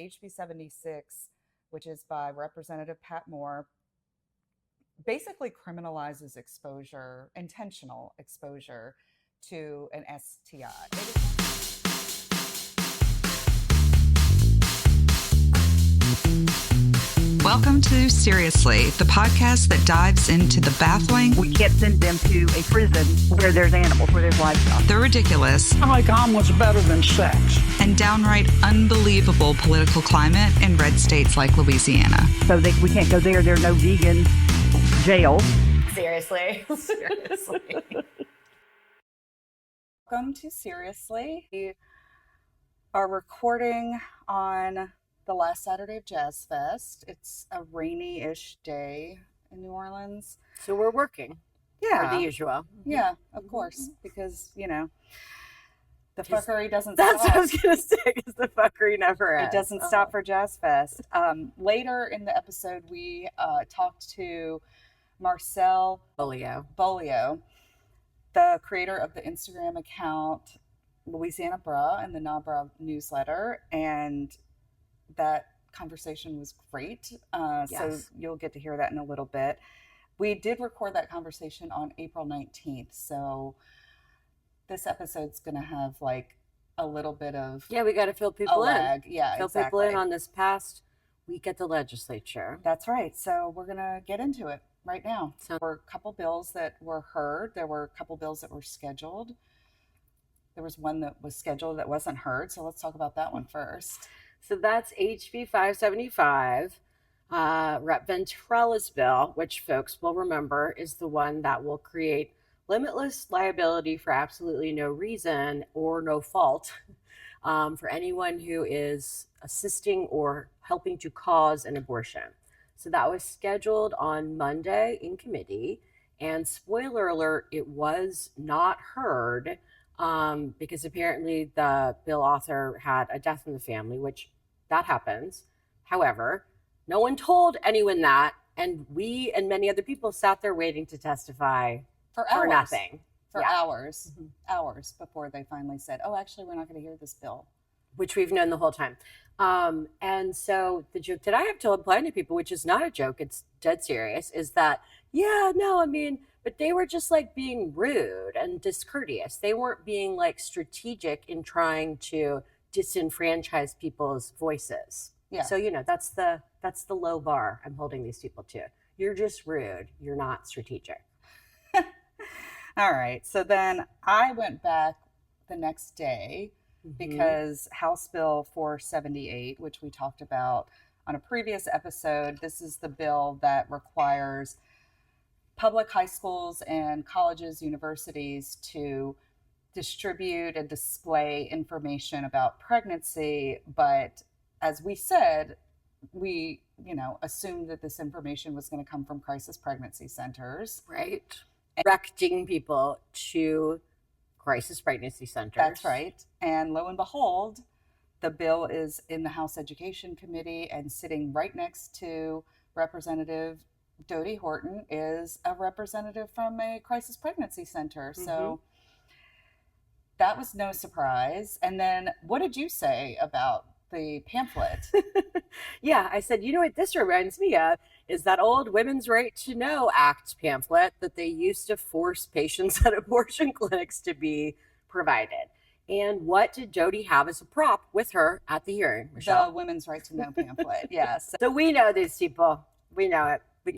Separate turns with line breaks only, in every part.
HB 76, which is by Representative Pat Moore, basically criminalizes exposure, intentional exposure to an STI.
Welcome to Seriously, the podcast that dives into the baffling.
We can't send them to a prison where there's animals, where there's livestock.
The ridiculous.
Like omelet's better than sex.
And downright unbelievable political climate in red states like Louisiana.
So we can't go there. There's no vegan jail.
Seriously. Welcome to Seriously. We are recording on the last Saturday of Jazz Fest. It's a rainy-ish day in New Orleans.
So we're working.
Yeah.
For the usual.
Yeah, of course. Because, the fuckery doesn't
That's
stop.
what I was going to say, because the fuckery never ends.
It doesn't stop for Jazz Fest. Later in the episode, we talked to Marcelle Beaulieu, the creator of the Instagram account Louisiana Bra and the Nah Bra newsletter, and that conversation was great.
Yes.
So you'll get to hear that in a little bit. We did record that conversation on April 19th. So this episode's going to have like a little bit of
we got to fill people in.
Yeah,
fill
exactly.
people in on this past week at the legislature.
That's right. So we're going to get into it right now. So there were a couple bills that were heard. There were a couple bills that were scheduled. There was one that was scheduled that wasn't heard. So let's talk about that one first.
So that's HB 575, Rep. Ventrella's bill, which folks will remember is the one that will create limitless liability for absolutely no reason or no fault for anyone who is assisting or helping to cause an abortion. So that was scheduled on Monday in committee, and spoiler alert, it was not heard because apparently the bill author had a death in the family, which that happens. However, no one told anyone that, and we and many other people sat there waiting to testify
for
nothing.
Hours before they finally said, oh, actually, we're not going to hear this bill.
Which we've known the whole time. And so the joke that I have told plenty of people, which is not a joke, it's dead serious, is that, but they were just like being rude and discourteous. They weren't being like strategic in trying to disenfranchise people's voices.
Yeah.
So, that's the low bar I'm holding these people to. You're just rude. You're not strategic.
All right. So then I went back the next day because House Bill 478, which we talked about on a previous episode, this is the bill that requires public high schools and colleges, universities to distribute and display information about pregnancy. But as we said, we, assumed that this information was going to come from crisis pregnancy centers.
Right. Directing people to crisis pregnancy centers.
That's right. And lo and behold, the bill is in the House Education Committee, and sitting right next to Representative Dodie Horton is a representative from a crisis pregnancy center. So that was no surprise. And then what did you say about the pamphlet?
Yeah, I said, what this reminds me of is that old Women's Right to Know Act pamphlet that they used to force patients at abortion clinics to be provided. And what did Dodie have as a prop with her at the hearing, Marcelle?
The Women's Right to Know pamphlet, yes.
So we know these people. We know it. We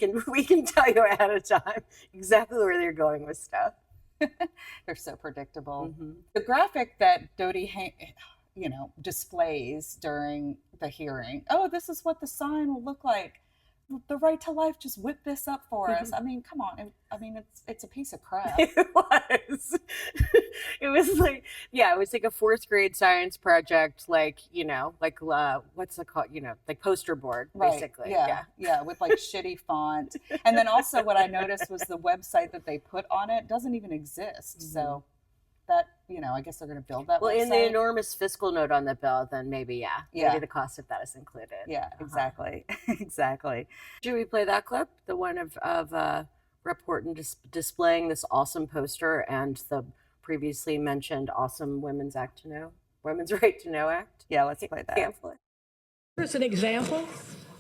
can tell you ahead of time exactly where they're going with stuff.
They're so predictable. The graphic that Dodie displays during the hearing. Oh, this is what the sign will look like. The Right to Life just whipped this up for us. I mean, come on. It's a piece of crap.
It was. It was like, it was like a fourth grade science project, what's it called? Like poster board, basically.
Right. Yeah, with like shitty font. And then also what I noticed was the website that they put on it doesn't even exist. So that, I guess they're going to build that website.
In the enormous fiscal note on the bill, then maybe the cost of that is included.
Yeah, exactly. Exactly.
Should we play that clip? The one of Rep. Horton displaying this awesome poster and the previously mentioned awesome Women's Right to Know Act?
Yeah, let's play that.
Pamphlet.
here's an example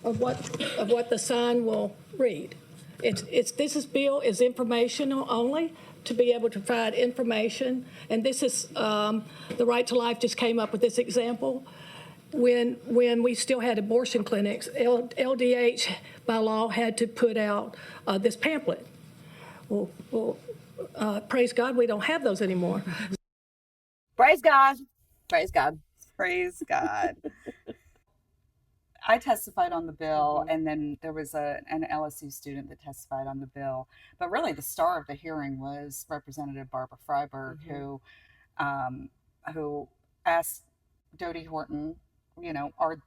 of what the sign will read. This bill is informational only, to be able to provide information. And this is, the Right to Life just came up with this example. When we still had abortion clinics, LDH by law had to put out this pamphlet. Well, praise God, we don't have those anymore.
Praise God. Praise God.
Praise God. I testified on the bill, and then there was an LSU student that testified on the bill. But really, the star of the hearing was Representative Barbara Freiberg, who asked Dodie Horton, are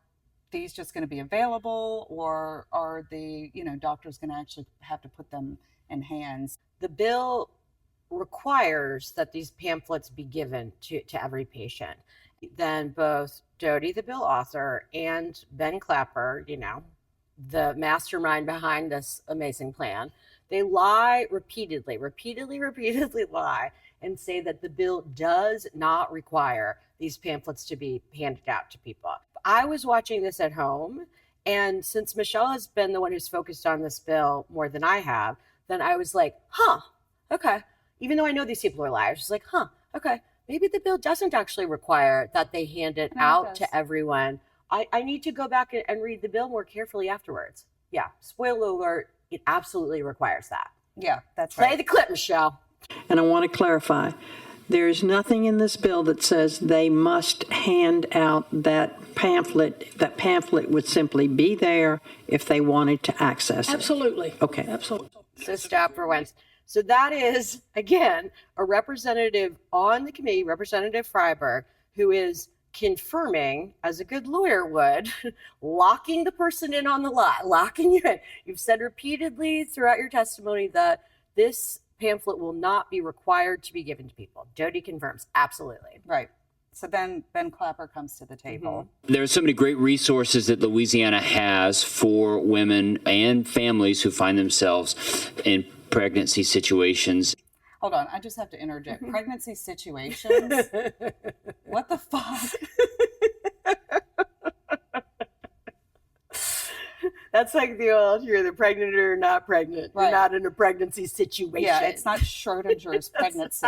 these just going to be available, or are the doctors going to actually have to put them in hands?
The bill requires that these pamphlets be given to every patient. Then both Dodie, the bill author, and Ben Clapper, the mastermind behind this amazing plan, they lie repeatedly lie and say that the bill does not require these pamphlets to be handed out to people. I was watching this at home, and since Marcelle has been the one who's focused on this bill more than I have, then I was like, okay. Even though I know these people are liars, just like, okay. Maybe the bill doesn't actually require that they hand it out to everyone. I need to go back and read the bill more carefully afterwards. Yeah, spoiler alert, it absolutely requires that.
Yeah, that's right.
Play the clip, Marcelle.
And I want to clarify, there's nothing in this bill that says they must hand out that pamphlet. That pamphlet would simply be there if they wanted to access it.
Absolutely.
Okay.
Absolutely.
So stop for once. So that is, again, a representative on the committee, Representative Freiberg, who is confirming, as a good lawyer would, locking the person in on the lie, locking you in. You've said repeatedly throughout your testimony that this pamphlet will not be required to be given to people. Dodie confirms, absolutely.
Right. So then Ben Clapper comes to the table.
There are so many great resources that Louisiana has for women and families who find themselves in pregnancy situations.
Hold on, I just have to interject. Pregnancy situations? What the fuck?
That's like the old, you're either pregnant or not pregnant. Right. You're not in a pregnancy situation.
Yeah, it's not Schrodinger's pregnancy.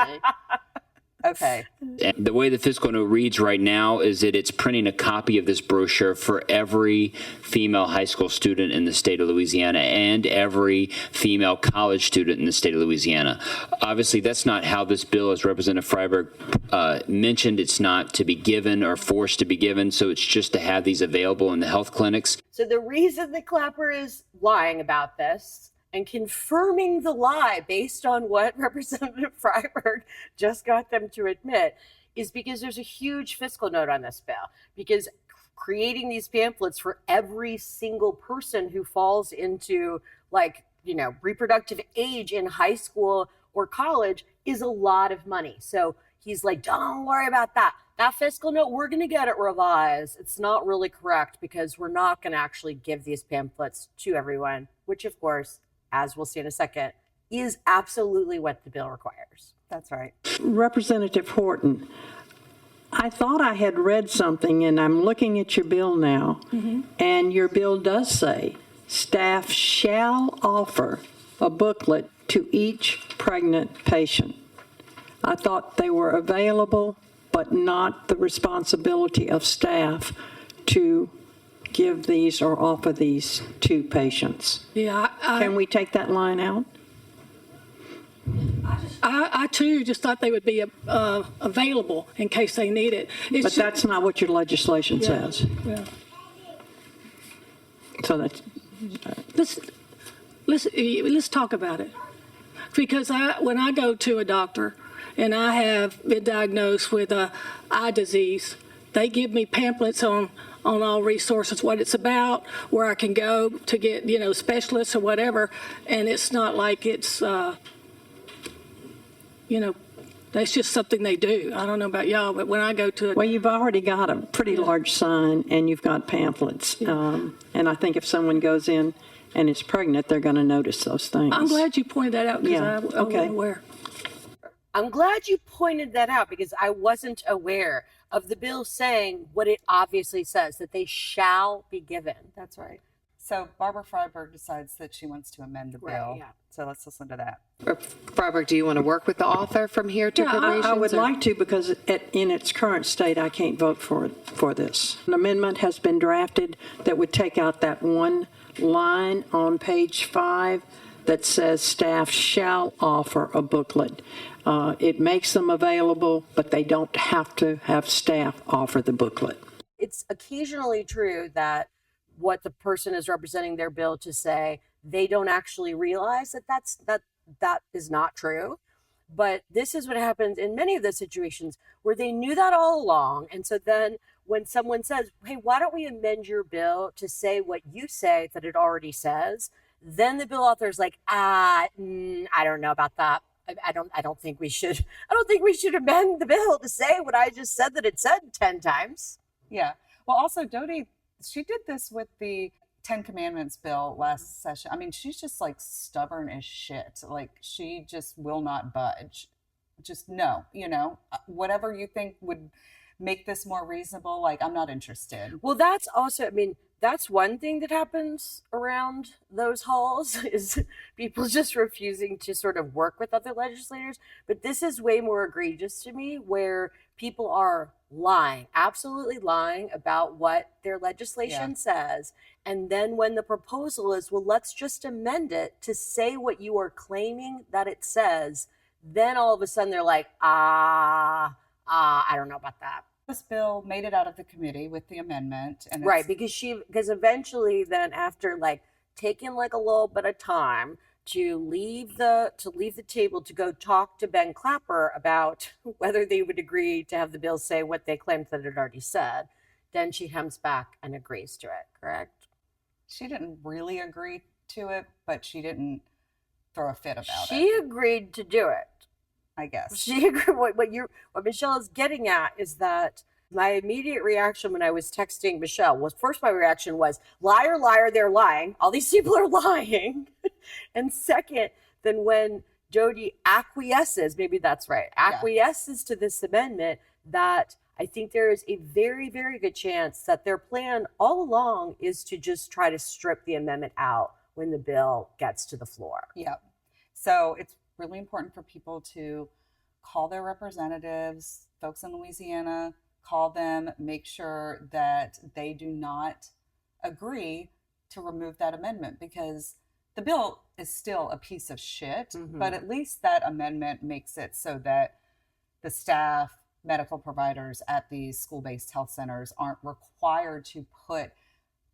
Okay.
And the way the fiscal note reads right now is that it's printing a copy of this brochure for every female high school student in the state of Louisiana and every female college student in the state of Louisiana. Obviously, that's not how this bill, as Representative Freiberg mentioned, it's not to be given or forced to be given. So it's just to have these available in the health clinics.
So the reason that Clapper is lying about this and confirming the lie based on what Representative Freiberg just got them to admit is because there's a huge fiscal note on this bill, because creating these pamphlets for every single person who falls into reproductive age in high school or college is a lot of money. So he's like, don't worry about that. That fiscal note, we're going to get it revised. It's not really correct because we're not going to actually give these pamphlets to everyone, which of course, as we'll see in a second, is absolutely what the bill requires.
That's right.
Representative Horton, I thought I had read something, and I'm looking at your bill now, and your bill does say, staff shall offer a booklet to each pregnant patient. I thought they were available, but not the responsibility of staff to give these or offer these to patients.
Yeah.
Can we take that line out?
I too just thought they would be available in case they need it.
But that's not what your legislation says.
Yeah.
So that's...
Let's talk about it. Because when I go to a doctor and I have been diagnosed with eye disease, they give me pamphlets on all resources, what it's about, where I can go to get, specialists or whatever. And it's not like it's, that's just something they do. I don't know about y'all, but when I go to
Well, you've already got a pretty large sign and you've got pamphlets. And I think if someone goes in and is pregnant, they're going to notice those things.
I'm glad you pointed that out because I wasn't aware.
I'm glad you pointed that out because I wasn't aware of the bill saying what it obviously says, that they shall be given.
That's right. So Barbara Freiberg decides that she wants to amend the bill.
Right, yeah.
So let's listen to that.
Freiberg, do you want to work with the author from here to appropriations?
I would
or-
like to, because in its current state, I can't vote for this. An amendment has been drafted that would take out that one line on page 5 that says staff shall offer a booklet. It makes them available, but they don't have to have staff offer the booklet.
It's occasionally true that what the person is representing their bill to say, they don't actually realize that is not true. But this is what happens in many of those situations where they knew that all along. And so then when someone says, hey, why don't we amend your bill to say what you say that it already says? Then the bill author is like, I don't know about that. I don't think we should amend the bill to say what I just said that it said 10 times.
Yeah. Well, also Dodie, she did this with the 10 Commandments bill last session. I mean, she's just like stubborn as shit. Like she just will not budge. Just no, whatever you think would make this more reasonable. Like, I'm not interested.
Well, that's also, I mean, that's one thing that happens around those halls is people just refusing to sort of work with other legislators. But this is way more egregious to me, where people are lying, absolutely lying about what their legislation says. And then when the proposal is, well, let's just amend it to say what you are claiming that it says, then all of a sudden they're like, I don't know about that.
This bill made it out of the committee with the amendment. And
Right, because eventually then after like taking like a little bit of time to leave the table to go talk to Ben Clapper about whether they would agree to have the bill say what they claimed that it already said, then she comes back and agrees to it, correct?
She didn't really agree to it, but she didn't throw a fit about it.
She agreed to do it.
I guess.
She agreed. What Michelle is getting at is that my immediate reaction when I was texting Michelle was, first, my reaction was, liar, liar, they're lying. All these people are lying. And second, then when Jody acquiesces, maybe that's right, acquiesces to this amendment, that I think there is a very, very good chance that their plan all along is to just try to strip the amendment out when the bill gets to the floor.
Yep. So it's really important for people to call their representatives, folks in Louisiana, call them, make sure that they do not agree to remove that amendment, because the bill is still a piece of shit, but at least that amendment makes it so that the staff, medical providers at these school-based health centers aren't required to put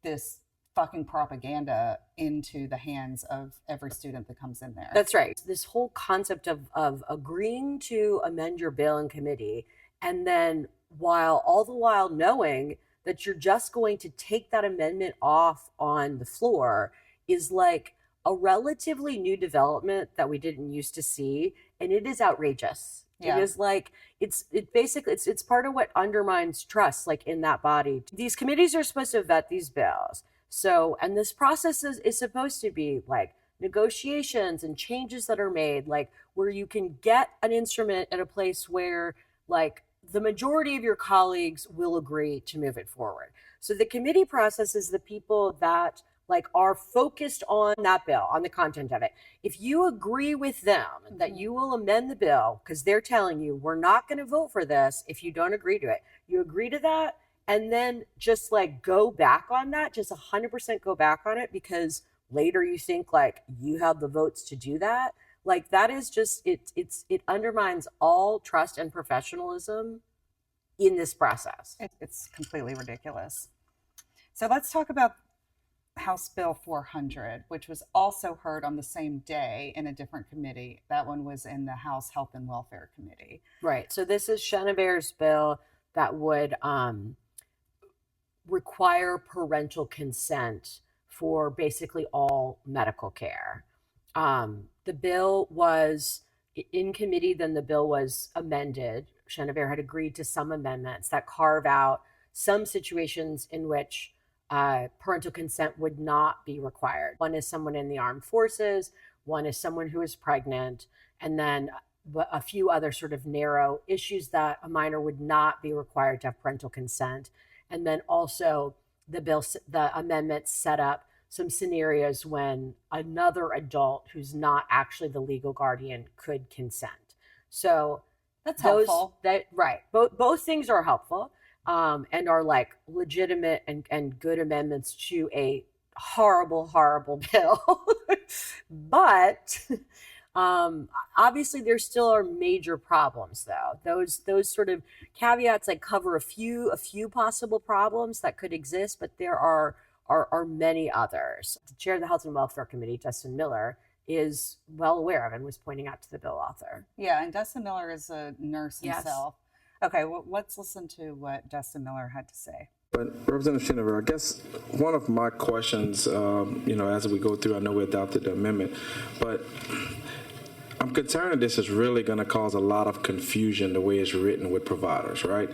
this fucking propaganda into the hands of every student that comes in there.
That's right. This whole concept of agreeing to amend your bill in committee, and then all the while knowing that you're just going to take that amendment off on the floor, is like a relatively new development that we didn't used to see, and it is outrageous. Yeah. It is like it's part of what undermines trust, like in that body. These committees are supposed to vet these bills. So, and this process is supposed to be like negotiations and changes that are made, like where you can get an instrument at a place where like the majority of your colleagues will agree to move it forward. So the committee process is the people that like are focused on that bill, on the content of it. If you agree with them that you will amend the bill, because they're telling you, we're not going to vote for this if you don't agree to it, you agree to that, and then just like go back on that, just 100% go back on it, because later you think like you have the votes to do that. Like that is just, it undermines all trust and professionalism in this process.
It's completely ridiculous. So let's talk about House Bill 400, which was also heard on the same day in a different committee. That one was in the House Health and Welfare Committee.
Right. So this is Chenever's bill that would require parental consent for basically all medical care. The bill was in committee, then the bill was amended. Chenever had agreed to some amendments that carve out some situations in which parental consent would not be required. One is someone in the armed forces, one is someone who is pregnant, and then but a few other sort of narrow issues that a minor would not be required to have parental consent. And then also the amendment set up some scenarios when another adult who's not actually the legal guardian could consent. So
That's helpful.
Right. Both things are helpful, and are like legitimate and good amendments to a horrible, horrible bill. But obviously there still are major problems though. Those sort of caveats like cover a few possible problems that could exist, but there are many others. The chair of the Health and Welfare Committee, Dustin Miller, is well aware of and was pointing out to the bill author.
Yeah, and Dustin Miller is a nurse
Yes.
himself. Okay, well, let's listen to what Dustin Miller had to say.
But Representative Chenevert, I guess one of my questions, as we go through, I know we adopted the amendment, but I'm concerned that this is really going to cause a lot of confusion the way it's written with providers, right?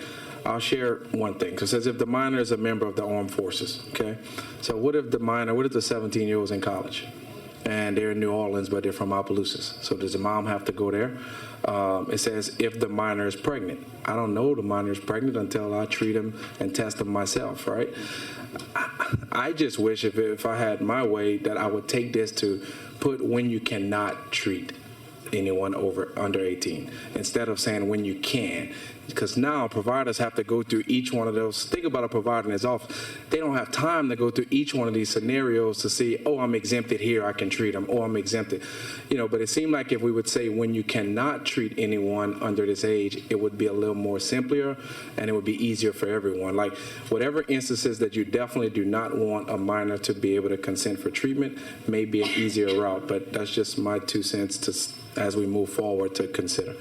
I'll share one thing, because it says if the minor is a member of the armed forces, okay? So what if the 17-year-old's in college? And they're in New Orleans, but they're from Opelousas. So does the mom have to go there? It says if the minor is pregnant. I don't know the minor is pregnant until I treat him and test him myself, right? I just wish if I had my way that I would take this to put when you cannot treat anyone under 18 instead of saying when you can. Because now providers have to go through each one of those. Think about a provider in his office. They don't have time to go through each one of these scenarios to see, oh, I'm exempted here, I can treat them. Oh, I'm exempted. But it seemed like if we would say when you cannot treat anyone under this age, it would be a little more simpler and it would be easier for everyone. Like whatever instances that you definitely do not want a minor to be able to consent for treatment may be an easier route. But that's just my 2 cents as we move forward to consider.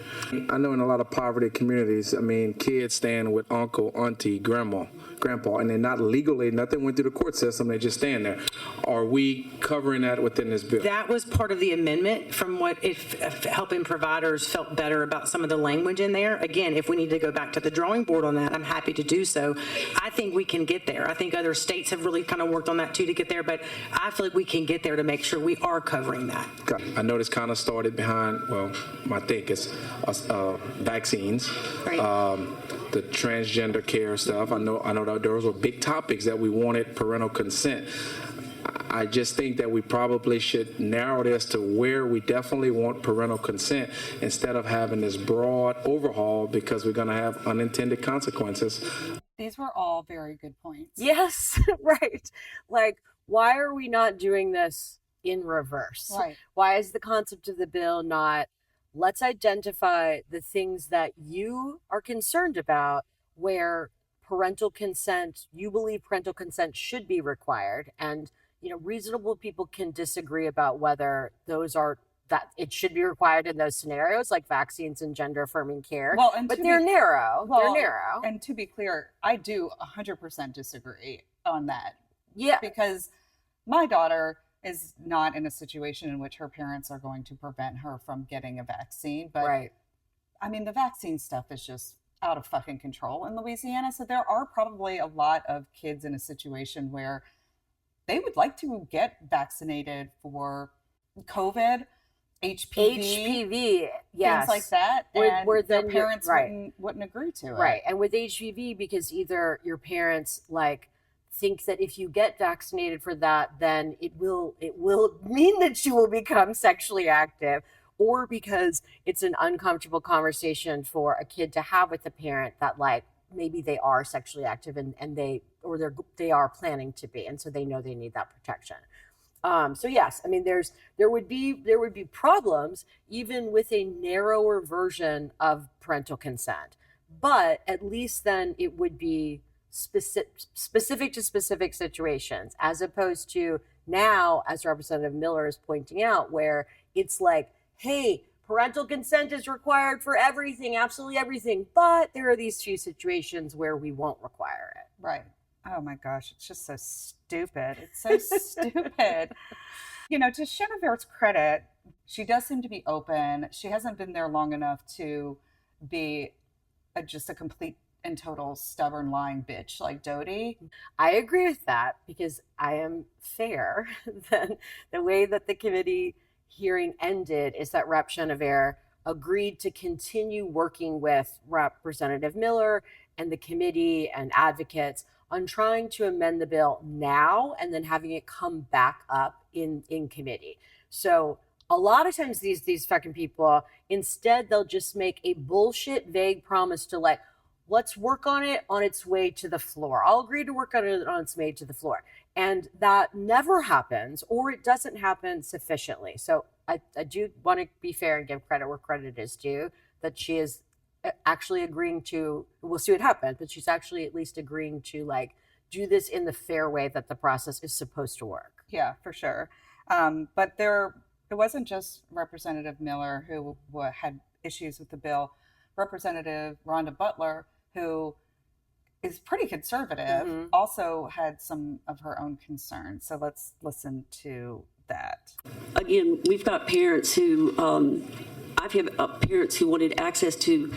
I know in a lot of poverty communities, kids stand with uncle, auntie, grandpa, and they're not legally, nothing went through the court system, they just stand there. Are we covering that within this bill?
That was part of the amendment from what if helping providers felt better about some of the language in there. Again, if we need to go back to the drawing board on that, I'm happy to do so. I think we can get there. I think other states have really kind of worked on that too to get there, but I feel like we can get there to make sure we are covering that.
I know this kind of started behind, I think it's vaccines,
Right.
The transgender care stuff. I know that those were big topics that we wanted parental consent. I just think that we probably should narrow this to where we definitely want parental consent instead of having this broad overhaul because we're going to have unintended consequences.
These were all very good points.
Yes, right. Like, why are we not doing this in reverse?
Right.
Why is the concept of the bill not, let's identify the things that you are concerned about where you believe parental consent should be required, and reasonable people can disagree about whether that it should be required in those scenarios, like vaccines and gender affirming care. But they're narrow. They're narrow.
And to be clear, I do 100% disagree on that.
Yeah.
Because my daughter is not in a situation in which her parents are going to prevent her from getting a vaccine. But
right.
The vaccine stuff is just out of fucking control in Louisiana. So there are probably a lot of kids in a situation where they would like to get vaccinated for COVID, HPV,
yes.
things like that, and
where
their
then
parents
right.
wouldn't agree to it.
Right, and with HPV, because either your parents think that if you get vaccinated for that, then it will mean that you will become sexually active, or because it's an uncomfortable conversation for a kid to have with a parent that maybe they are sexually active and they are planning to be, and so they know they need that protection. So yes, there would be problems even with a narrower version of parental consent, but at least then it would be specific to specific situations, as opposed to now, as Representative Miller is pointing out, where it's like, hey, parental consent is required for everything, absolutely everything, but there are these few situations where we won't require it.
Right. Oh my gosh, it's just so stupid. It's so stupid. To Chenevert's credit, she does seem to be open. She hasn't been there long enough to be just a complete and total stubborn lying bitch like Dodie.
I agree with that because I am fair. Then the way that the committee hearing ended is that Rep. Chenevert agreed to continue working with Representative Miller and the committee and advocates on trying to amend the bill now and then having it come back up in committee. So a lot of times these fucking people, instead they'll just make a bullshit vague promise to like, let's work on it on its way to the floor. I'll agree to work on it on its way to the floor. And that never happens, or it doesn't happen sufficiently. So I do want to be fair and give credit where credit is due, that she is actually agreeing to, we'll see what happens, but she's actually at least agreeing to like do this in the fair way that the process is supposed to work.
Yeah, for sure. But it wasn't just Representative Miller who had issues with the bill. Representative Rhonda Butler, who is pretty conservative, also had some of her own concerns. So let's listen to that.
Again, we've got parents who, I've had parents who wanted access to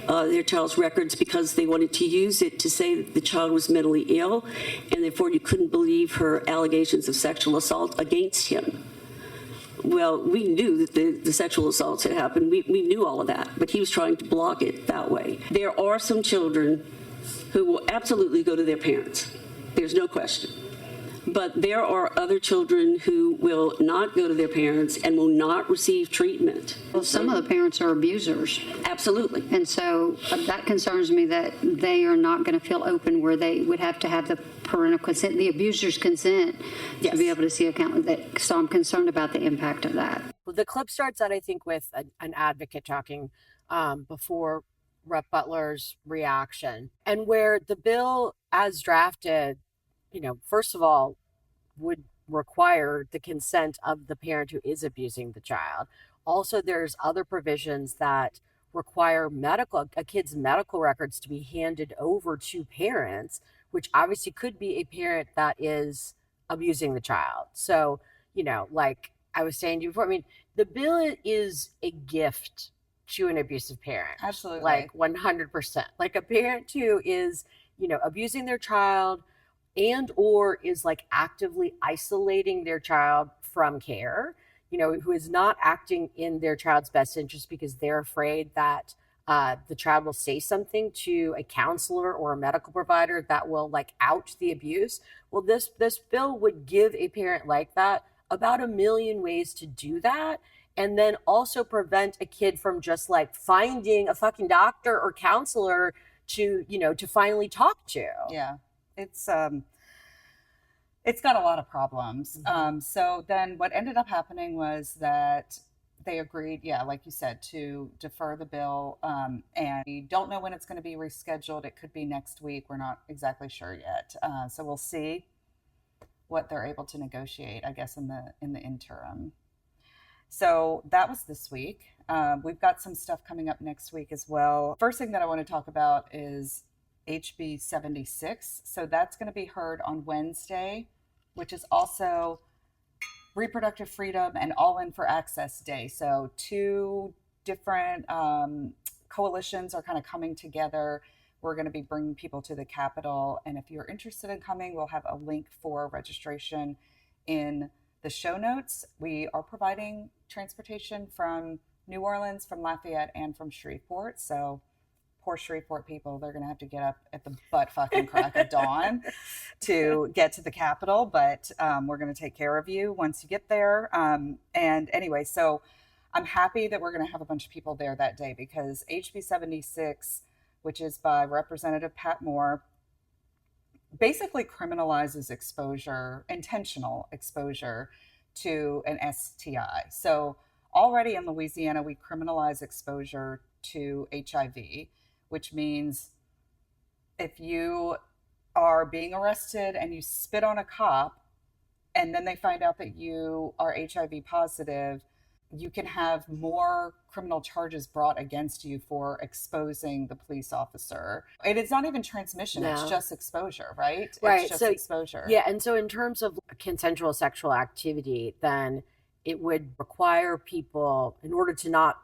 their child's records because they wanted to use it to say that the child was mentally ill, and therefore you couldn't believe her allegations of sexual assault against him. Well, we knew that the sexual assaults had happened. We knew all of that, but he was trying to block it that way. There are some children who will absolutely go to their parents. There's no question. But there are other children who will not go to their parents and will not receive treatment.
Well, some of the parents are abusers.
Absolutely.
And so that concerns me that they are not going to feel open where they would have to have the parental consent, the abuser's consent, to be able to see account that. So I'm concerned about the impact of that.
Well, the clip starts out, I think, with an advocate talking before Rep. Butler's reaction, and where the bill as drafted, first of all, would require the consent of the parent who is abusing the child. Also, there's other provisions that require a kid's medical records to be handed over to parents, which obviously could be a parent that is abusing the child. So, like I was saying to you before, I mean, the bill is a gift to an abusive parent.
Absolutely.
Like 100%. Like a parent who is, abusing their child and or is like actively isolating their child from care, who is not acting in their child's best interest because they're afraid that the child will say something to a counselor or a medical provider that will like out the abuse. Well, this bill would give a parent like that about 1 million ways to do that, and then also prevent a kid from just like finding a fucking doctor or counselor to finally talk to.
Yeah. It's got a lot of problems. So then what ended up happening was that they agreed, like you said, to defer the bill. And we don't know when it's going to be rescheduled. It could be next week. We're not exactly sure yet. So we'll see what they're able to negotiate, I guess, in the interim. So that was this week. We've got some stuff coming up next week as well. First thing that I want to talk about is HB 76. So that's going to be heard on Wednesday, which is also Reproductive Freedom and All In for Access Day. So two different coalitions are kind of coming together. We're going to be bringing people to the Capitol. And if you're interested in coming, we'll have a link for registration in the show notes. We are providing transportation from New Orleans, from Lafayette, and from Shreveport. So poor Shreveport people, they're going to have to get up at the butt fucking crack of dawn to get to the Capitol. But we're going to take care of you once you get there. And anyway, so I'm happy that we're going to have a bunch of people there that day because HB 76, which is by Representative Pat Moore, basically criminalizes exposure, intentional exposure to an STI. So already in Louisiana, we criminalize exposure to HIV, which means if you are being arrested and you spit on a cop and then they find out that you are HIV positive, you can have more criminal charges brought against you for exposing the police officer. And it's not even transmission, it's just exposure, right?
Right.
It's just
so,
exposure.
Yeah. And so in terms of consensual sexual activity, then it would require people, in order to not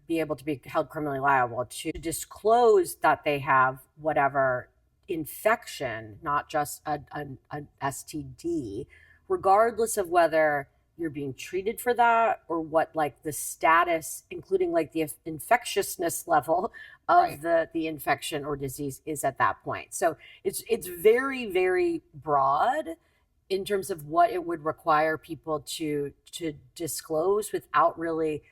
be able to be held criminally liable, to disclose that they have whatever infection, not just an STD, regardless of whether you're being treated for that, or what like the status, including like the infectiousness level of the infection or disease is at that point. So it's very, very broad in terms of what it would require people to disclose without really,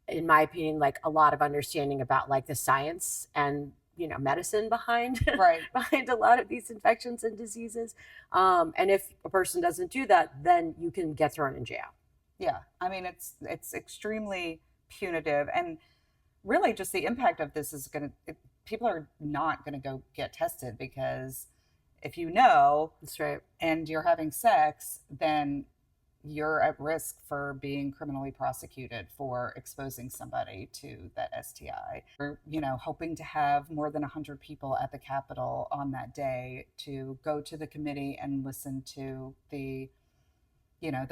in my opinion, like a lot of understanding about like the science and medicine behind behind a lot of these infections and diseases. And if a person doesn't do that, then you can get thrown in jail.
Yeah, I mean, it's extremely punitive, and really just the impact of this is people are not going to go get tested, because if
that's right,
and you're having sex, then you're at risk for being criminally prosecuted for exposing somebody to that STI. We're, hoping to have more than 100 people at the Capitol on that day to go to the committee and listen to the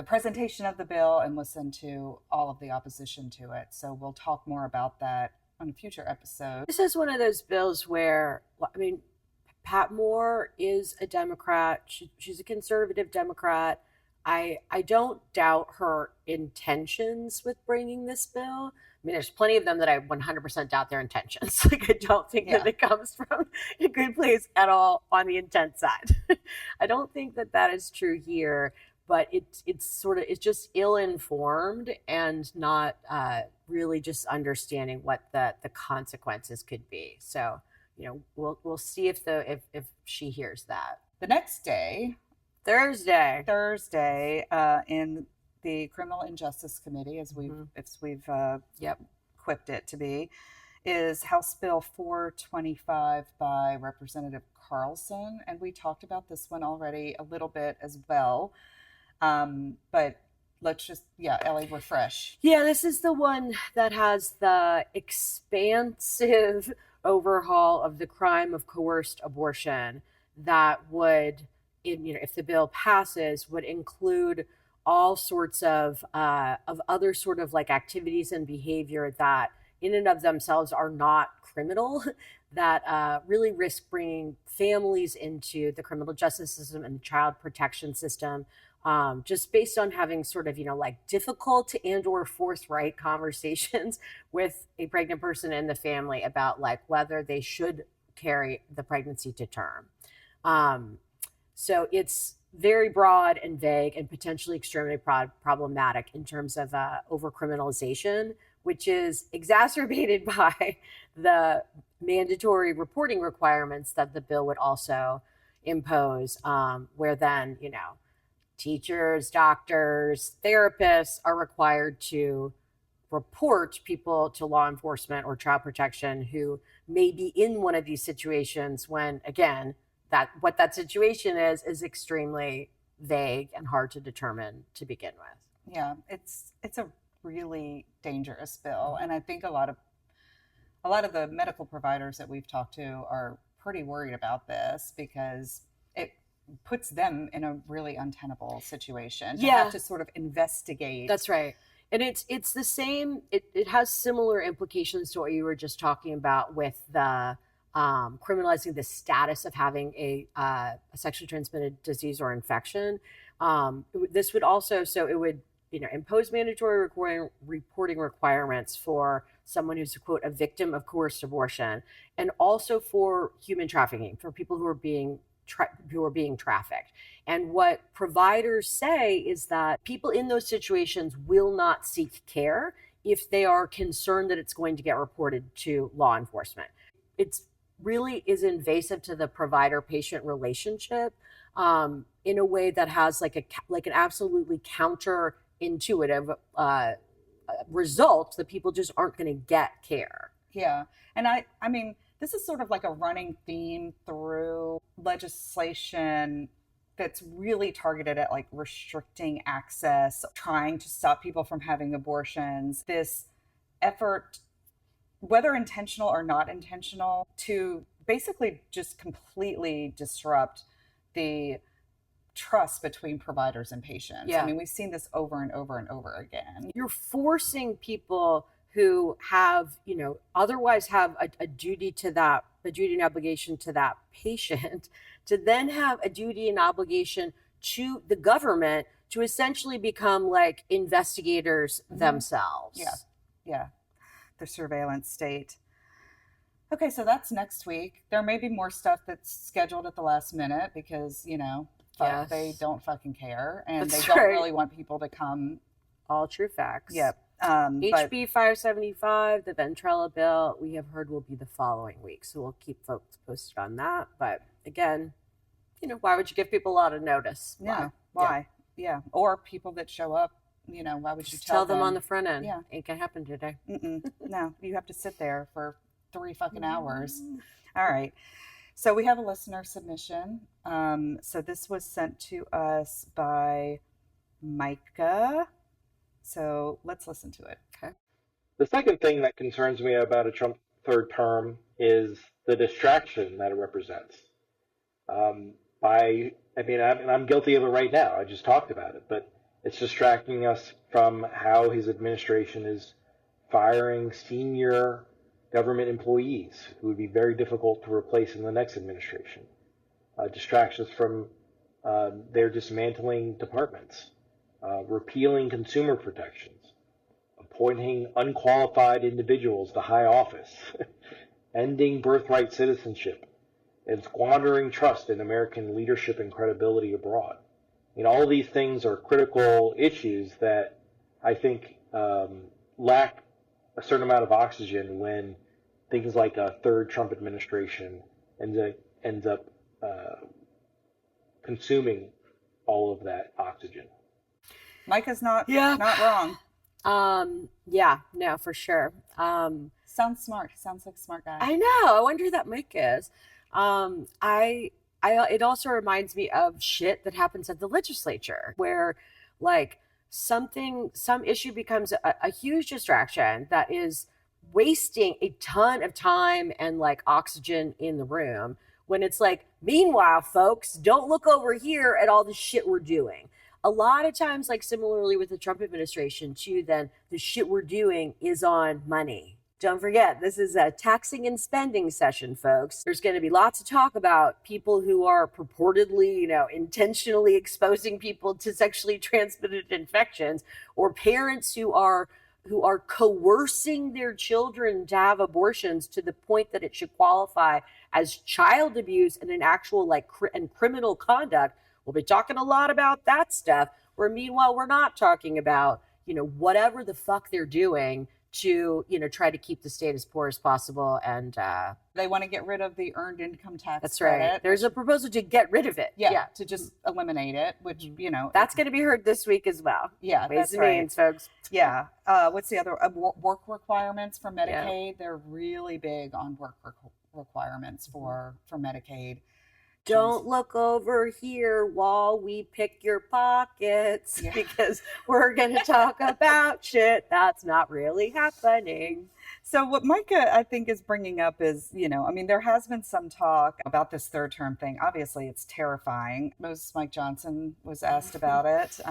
presentation of the bill and listen to all of the opposition to it. So we'll talk more about that on a future episode.
This is one of those bills where, I mean, Pat Moore is a Democrat. She's a conservative Democrat. I don't doubt her intentions with bringing this bill. I mean, there's plenty of them that I 100% doubt their intentions. Like, I don't think that it comes from a good place at all on the intent side. I don't think that is true here, but it's just ill-informed and not really just understanding what the consequences could be. So, we'll see if she hears that.
The next day,
Thursday,
in the Criminal Injustice Committee, as we've quipped it to be, is House Bill 425 by Representative Carlson, and we talked about this one already a little bit as well, but let's just Ellie, refresh.
This is the one that has the expansive overhaul of the crime of coerced abortion that would, if the bill passes, would include all sorts of other sort of like activities and behavior that in and of themselves are not criminal, that really risk bringing families into the criminal justice system and the child protection system, just based on having sort of, like difficult and or forthright conversations with a pregnant person and the family about like whether they should carry the pregnancy to term. So it's very broad and vague and potentially extremely problematic in terms of over-criminalization, which is exacerbated by the mandatory reporting requirements that the bill would also impose, where then, teachers, doctors, therapists are required to report people to law enforcement or child protection who may be in one of these situations when, again, what that situation is extremely vague and hard to determine to begin with.
Yeah, it's a really dangerous bill, and I think a lot of the medical providers that we've talked to are pretty worried about this because it puts them in a really untenable situation to have to sort of investigate.
That's right. And it's the same, it has similar implications to what you were just talking about with the criminalizing the status of having a sexually transmitted disease or infection. This would also, it would, impose mandatory reporting requirements for someone who's, quote, a victim of coerced abortion, and also for human trafficking, for people who are being trafficked. And what providers say is that people in those situations will not seek care if they are concerned that it's going to get reported to law enforcement. It's really is invasive to the provider-patient relationship in a way that has like an absolutely counterintuitive result that people just aren't going to get care.
Yeah, and I mean, this is sort of like a running theme through legislation that's really targeted at like restricting access, trying to stop people from having abortions. This effort, whether intentional or not intentional, to basically just completely disrupt the trust between providers and patients.
Yeah.
I mean, we've seen this over and over and over again.
You're forcing people who have, otherwise have a duty and obligation to that patient to then have a duty and obligation to the government to essentially become like investigators themselves.
Yeah. The surveillance state. Okay, so that's next week. There may be more stuff that's scheduled at the last minute because, they don't fucking care and
That's
they don't
right.
really want people to come.
All true facts.
Yep.
HB 575, the Ventrella bill, we have heard will be the following week. So we'll keep folks posted on that. But again, why would you give people a lot of notice?
Yeah. Why? Yeah. Or people that show up, why would you
Tell them on the front end.
Yeah.
Ain't gonna happen today.
No, you have to sit there for 3 fucking hours. All right. So we have a listener submission. So this was sent to us by Micah. So let's listen to it.
Okay.
The second thing that concerns me about a Trump third term is the distraction that it represents. I'm guilty of it right now. I just talked about it, but it's distracting us from how his administration is firing senior government employees who would be very difficult to replace in the next administration. Distractions from their dismantling departments, repealing consumer protections, appointing unqualified individuals to high office, ending birthright citizenship, and squandering trust in American leadership and credibility abroad. All these things are critical issues that I think lack a certain amount of oxygen when things like a third Trump administration ends up consuming all of that oxygen.
Micah's not wrong.
No, for sure.
Sounds smart. He sounds like a smart guy.
I know. I wonder who that Mike is. It also reminds me of shit that happens at the legislature where like some issue becomes a huge distraction that is wasting a ton of time and like oxygen in the room when it's like, meanwhile, folks, don't look over here at all the shit we're doing. A lot of times, like similarly with the Trump administration too, then the shit we're doing is on money. Don't forget, this is a taxing and spending session, folks. There's going to be lots of talk about people who are purportedly, intentionally exposing people to sexually transmitted infections, or parents who are coercing their children to have abortions to the point that it should qualify as child abuse and an actual and criminal conduct. We'll be talking a lot about that stuff, where meanwhile, we're not talking about, whatever the fuck they're doing to, try to keep the state as poor as possible. And
they want to get rid of the earned income tax
that's
credit.
right. There's a proposal to get rid of it.
Yeah, to just eliminate it, which,
That's going to be heard this week as well.
Yeah,
Ways
that's
and
right.
means, folks.
Yeah. What's the other? Work requirements for Medicaid. Yeah. They're really big on work requirements for Medicaid.
Don't look over here while we pick your pockets because we're going to talk about shit that's not really happening.
So what Micah, I think, is bringing up is, there has been some talk about this third term thing. Obviously, it's terrifying. Moses Mike Johnson was asked about it.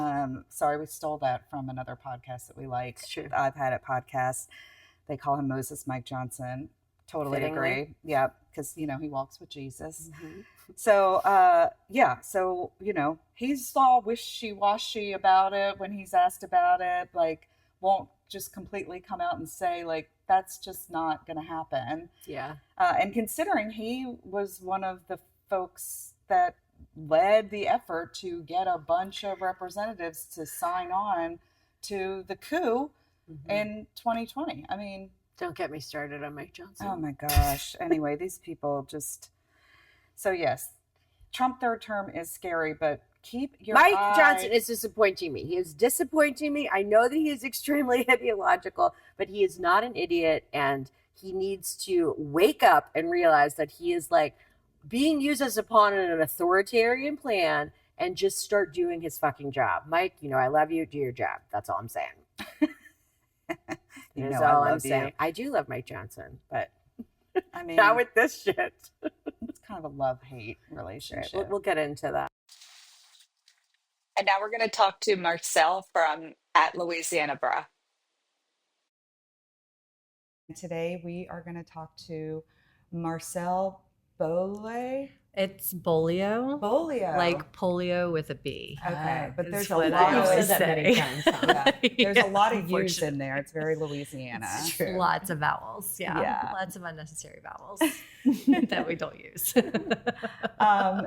Sorry, we stole that from another podcast that we like.
Sure.
I've had it podcast. They call him Moses Mike Johnson. Totally agree. Yeah, because, he walks with Jesus. Mm-hmm. So, he's all wishy-washy about it when he's asked about it, won't just completely come out and say, that's just not going to happen.
Yeah.
And considering he was one of the folks that led the effort to get a bunch of representatives to sign on to the coup in 2020. I mean...
Don't get me started on Mike Johnson.
Oh, my gosh. Anyway, these people just... So, yes, Trump third term is scary, but keep your
Mike Johnson is disappointing me. He is disappointing me. I know that he is extremely ideological, but he is not an idiot, and he needs to wake up and realize that he is being used as a pawn in an authoritarian plan and just start doing his fucking job. Mike, I love you. Do your job. That's all I'm saying. That's all I'm saying. I do love Mike Johnson, but
I mean,
not with this shit.
It's kind of a love-hate relationship.
Right, we'll get into that.
And now we're going to talk to Marcelle from @Louisiana
Today we are going to talk to Marcelle Beaulieu.
It's Beaulieu.
Beaulieu.
Like polio with a B.
Okay, but
is
there's a
what
lot
I
of
always
said that many
say.
times, huh?
There's a lot of U's
Unfortunately.
in there. It's very Louisiana.
Lots of vowels. Yeah.
Yeah.
Lots of unnecessary vowels that we don't use.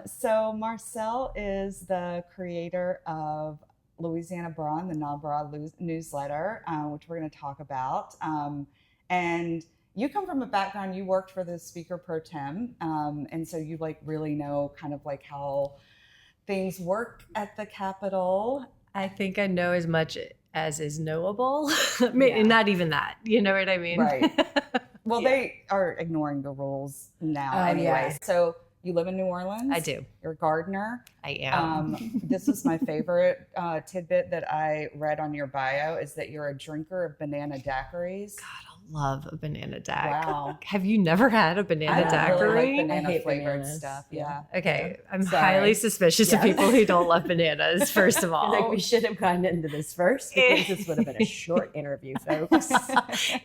So Marcelle is the creator of Louisiana Brawn, the NABRA newsletter, which we're going to talk about. And you come from a background, you worked for the Speaker Pro Tem, and so you like really know kind of like how things work at the Capitol.
I think I know as much as is knowable. Maybe not even that. You know what I mean?
Right. Well, they are ignoring the rules now anyway.
yeah.
So you live in New Orleans?
I do.
You're a gardener?
I am.
This was my favorite tidbit that I read on your bio is that you're a drinker of banana daiquiris.
God, I love a banana daiquiri.
Wow.
Have you never had a banana
I
daiquiri?
really like
I
banana
hate
flavored
bananas.
stuff. Yeah.
Okay, I'm
Sorry.
highly suspicious of people who don't love bananas, first of all.
Like we should have gotten into this first because this would have been a short interview, folks.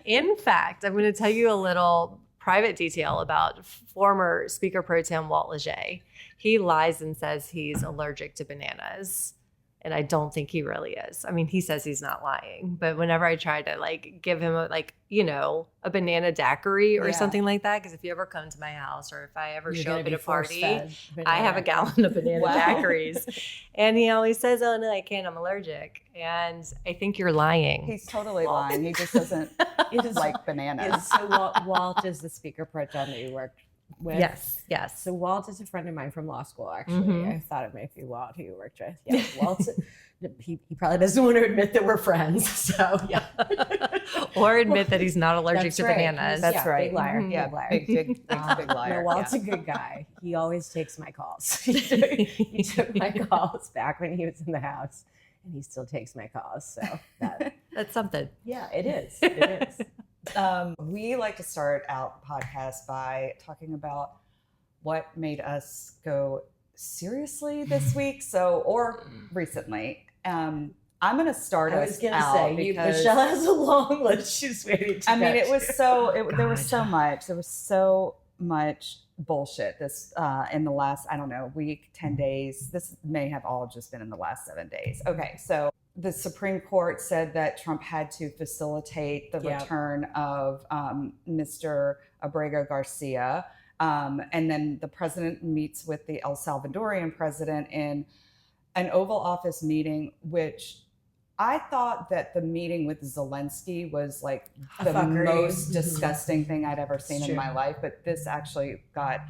In fact, I'm going to tell you a little private detail about former Speaker Pro Tem Walt Leger. He lies and says he's allergic to bananas. And I don't think he really is. I mean, he says he's not lying, but whenever I try to like give him a banana daiquiri or something like that, because if you ever come to my house or if I ever show up at a party, I have a gallon of banana daiquiris. And he always says, "Oh no, I can't, I'm allergic." And I think you're lying.
He's totally lying. He just doesn't like bananas.
So Walt is the Speaker Pro Tem that you worked with?
Yes.
So Walt is a friend of mine from law school, actually. I thought it might be Walt who you worked with. Yeah, Walt's, he probably doesn't want to admit that we're friends, so yeah.
Or admit that he's not allergic
That's
to
right.
bananas.
That's right. Big liar.
Yeah,
Big liar.
big liar.
No, Walt's a good guy. He always takes my calls. He took my calls back when he was in the house, and he still takes my calls. So
that's something.
Yeah, it is. It is.
We like to start out podcasts by talking about what made us go seriously this week, or recently. I'm going to start us out because
Michelle has a long list. She's waiting to
there was so much. There was so much bullshit this in the last, I don't know, week, 10 days. This may have all just been in the last 7 days. Okay, so the Supreme Court said that Trump had to facilitate the return of Mr. Abrego Garcia. And then the president meets with the El Salvadorian president in an Oval Office meeting, which I thought that the meeting with Zelensky was like the most disgusting thing I'd ever seen in my life. But this actually got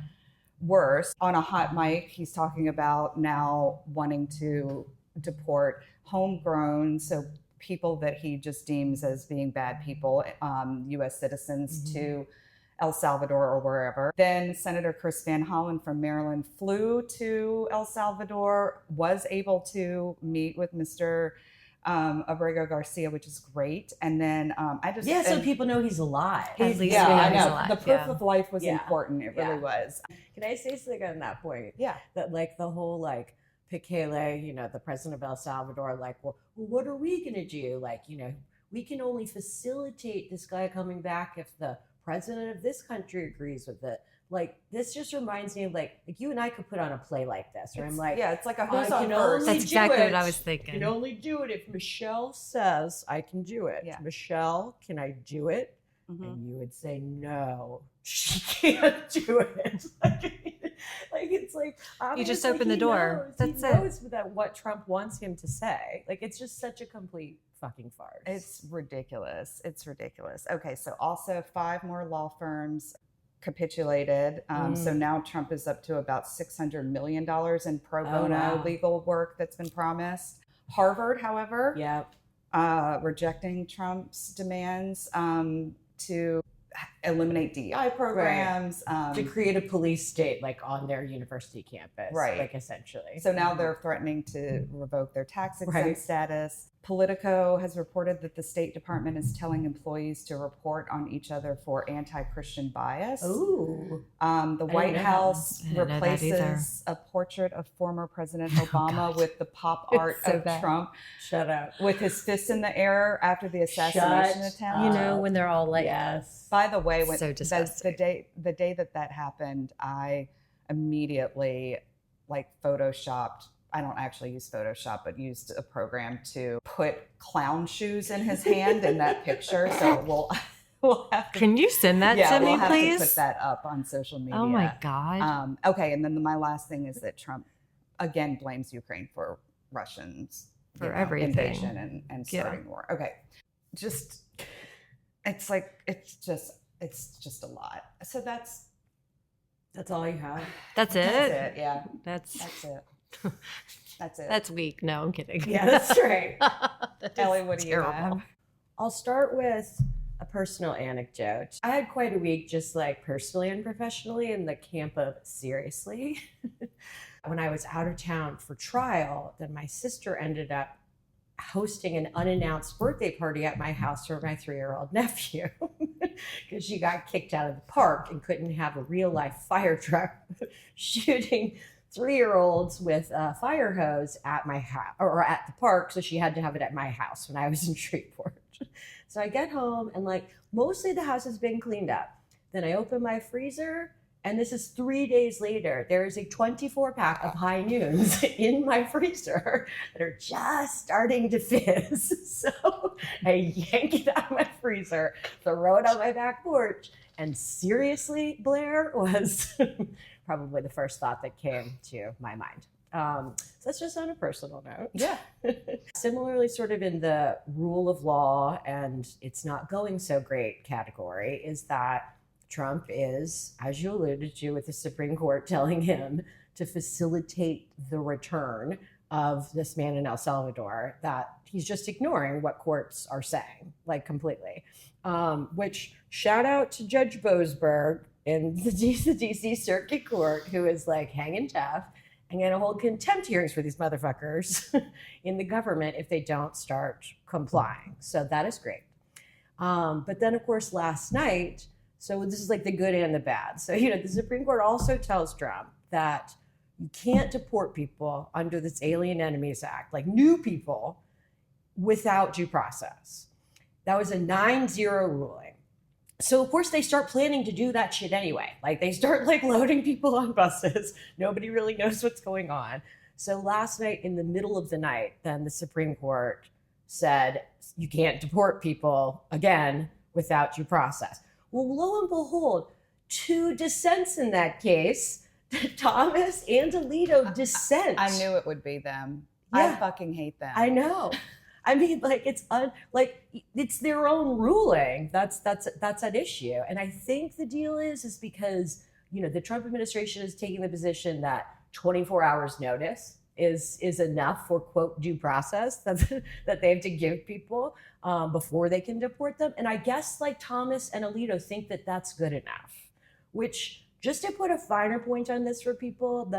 worse. On a hot mic, he's talking about now wanting to deport homegrown, so people that he just deems as being bad people, U.S. citizens, to El Salvador or wherever. Then Senator Chris Van Hollen from Maryland flew to El Salvador, was able to meet with Mr. Abrego Garcia, which is great. And then
so people know he's alive.
At least we know
I
he's
know.
alive.
The proof of life was important. It really was.
Can I say something on that point?
Yeah.
That like the whole like Bukele, the president of El Salvador, like, well, what are we going to do? Like, we can only facilitate this guy coming back if the president of this country agrees with it. Like, this just reminds me of like you and I could put on a play like this, where I'm like,
it's like a
I
who's on
can
first.
only
That's
do
exactly
it.
what I was thinking.
I can only do it if Michelle says I can do it.
Yeah.
Michelle, can I do it? And you would say, no, she can't do it. Like it's like,
You just
obviously
open the
he
door.
knows.
That's
he
it.
knows that what Trump wants him to say. Like, it's just such a complete fucking farce.
It's ridiculous. It's ridiculous. Okay, so also 5 more law firms capitulated. So now Trump is up to about $600 million in pro bono legal work that's been promised. Harvard, however, rejecting Trump's demands to eliminate DEI programs.
To create a police state, like on their university campus.
Right.
Like, essentially.
So now they're threatening to revoke their tax exempt status. Politico has reported that the State Department is telling employees to report on each other for anti-Christian bias.
Ooh.
The White House
I didn't know that
replaces a portrait of former President Obama with the pop art
so
of
bad.
Trump
Shut up.
with his fists in the air after the assassination attempt.
When they're all like,
Yes.
By the way, when
So disgusting.
the day that happened, I immediately like photoshopped. I don't actually use Photoshop, but used a program to put clown shoes in his hand in that picture. So we'll have to.
Can you send that to me,
we'll have
please?
to put that up on social media.
Oh my God.
Okay, and then my last thing is that Trump again blames Ukraine for Russians
everything.
invasion and starting war. Okay, just it's just a lot. So that's
all you have.
That's it.
That's it. Yeah.
That's
it. That's it.
That's weak. No, I'm kidding.
Yeah, that's right.
Ellie, what do you have?
I'll start with a personal anecdote. I had quite a week, just like personally and professionally, in the camp of seriously. When I was out of town for trial, then my sister ended up hosting an unannounced birthday party at my house for my 3-year-old nephew because she got kicked out of the park and couldn't have a real life fire truck shooting 3-year-olds with a fire hose at my house or at the park. So she had to have it at my house when I was in Shreveport. So I get home and like mostly the house has been cleaned up. Then I open my freezer and this is 3 days later. There is a 24-pack of High Noons in my freezer that are just starting to fizz. So I yank it out of my freezer, throw it on my back porch, and seriously, Blair was probably the first thought that came to my mind. So that's just on a personal note.
Yeah.
Similarly, sort of in the rule of law and it's not going so great category is that Trump is, as you alluded to, with the Supreme Court telling him to facilitate the return of this man in El Salvador, that he's just ignoring what courts are saying, like completely. Which shout out to Judge Boasberg in the DC Circuit Court, who is like hanging tough and going to hold contempt hearings for these motherfuckers in the government if they don't start complying. So that is great. But then, of course, last night, so this is like the good and the bad. So, the Supreme Court also tells Trump that you can't deport people under this Alien Enemies Act, like new people, without due process. That was a 9-0 ruling. So, of course, they start planning to do that shit anyway. Like they start like loading people on buses. Nobody really knows what's going on. So last night in the middle of the night, then the Supreme Court said, you can't deport people again without due process. Well, lo and behold, 2 dissents in that case, Thomas and Alito dissent.
I knew it would be them.
Yeah.
I fucking hate them.
I know. I mean, like it's their own ruling. That's at issue. And I think the deal is because the Trump administration is taking the position that 24 hours notice is enough for quote due process that they have to give people before they can deport them. And I guess like Thomas and Alito think that that's good enough, which just to put a finer point on this for people,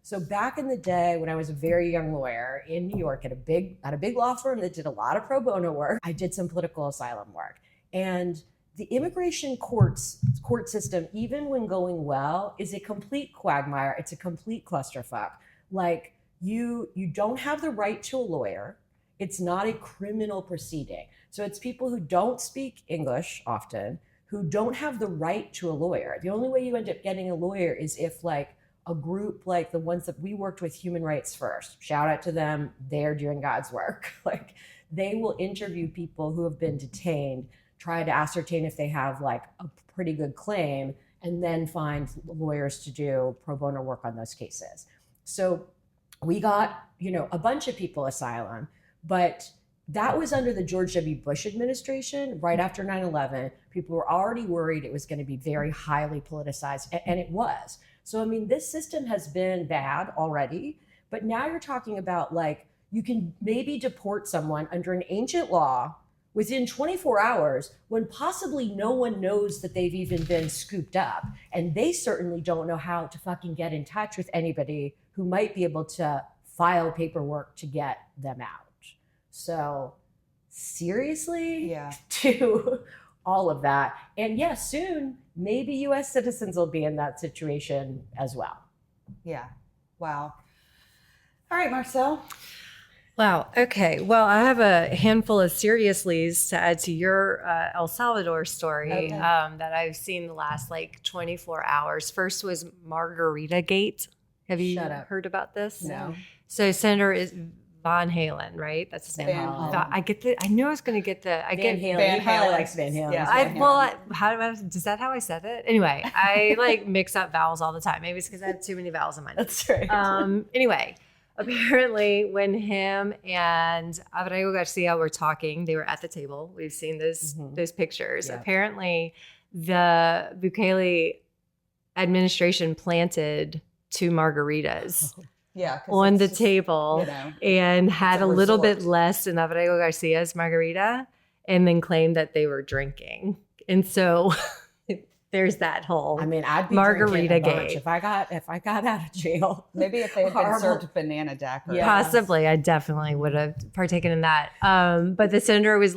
so back in the day when I was a very young lawyer in New York at a big law firm that did a lot of pro bono work, I did some political asylum work. And the immigration court system, even when going well, is a complete quagmire. It's a complete clusterfuck. Like you don't have the right to a lawyer. It's not a criminal proceeding. So it's people who don't speak English often, who don't have the right to a lawyer. The only way you end up getting a lawyer is if like a group like the ones that we worked with, Human Rights First, shout out to them, they're doing God's work. Like they will interview people who have been detained, try to ascertain if they have like a pretty good claim, and then find lawyers to do pro bono work on those cases. So we got, a bunch of people asylum, but that was under the George W. Bush administration, right after 9/11. People were already worried it was going to be very highly politicized, and it was. So, I mean, this system has been bad already, but now you're talking about like, you can maybe deport someone under an ancient law within 24 hours when possibly no one knows that they've even been scooped up. And they certainly don't know how to fucking get in touch with anybody who might be able to file paperwork to get them out. So seriously, to all of that. And yes, soon, maybe US citizens will be in that situation as well.
Yeah. Wow. All right, Marcelle.
Wow. Okay. Well, I have a handful of seriouslys to add to your El Salvador story that I've seen the last like 24 hours. First was Margarita Gate. Have you heard about this?
No.
So Senator is Von Halen, right? That's his name. I knew I was going to get the.
Van Halen. He probably likes Van Halen.
Yeah. Is that how I said it? Anyway, I like mix up vowels all the time. Maybe it's because I have too many vowels in my name.
That's right.
Anyway. Apparently, when him and Abrego Garcia were talking, they were at the table. We've seen those pictures. Yeah. Apparently, the Bukele administration planted 2 margaritas on the table and had a little bit less than Abrego Garcia's margarita and then claimed that they were drinking. And so there's that whole
I'd be
margarita
gate.
Gate.
If I got out of jail.
Maybe if they had been served banana daiquiri.
Possibly, I definitely would have partaken in that. But the senator was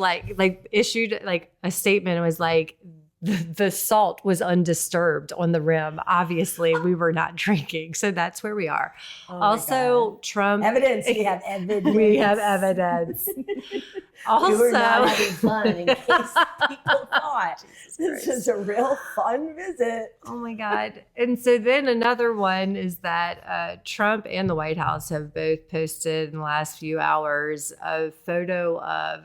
issued like a statement. It was like the salt was undisturbed on the rim. Obviously, we were not drinking, so that's where we are. Also, Trump
evidence. We have evidence.
We have evidence. Also,
we were not having fun in case people thought this is a real fun visit.
Oh my God. And so then another one is that Trump and the White House have both posted in the last few hours a photo of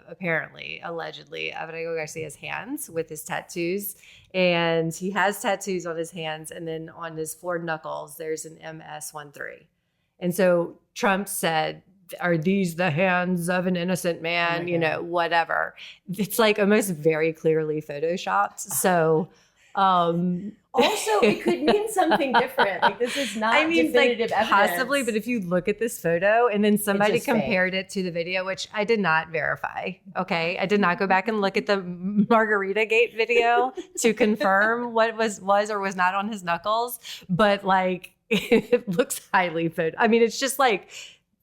allegedly, Abrego Garcia's hands with his tattoos. And he has tattoos on his hands. And then on his 4 knuckles, there's an MS-13. And so Trump said, are these the hands of an innocent man? Whatever. It's like almost very clearly photoshopped. So,
also, it could mean something different. Like this is not definitive evidence.
Possibly, but if you look at this photo and then somebody compared it to the video, which I did not verify. Okay, I did not go back and look at the Margarita Gate video to confirm what was or was not on his knuckles. But like, it looks highly photo. It's just like.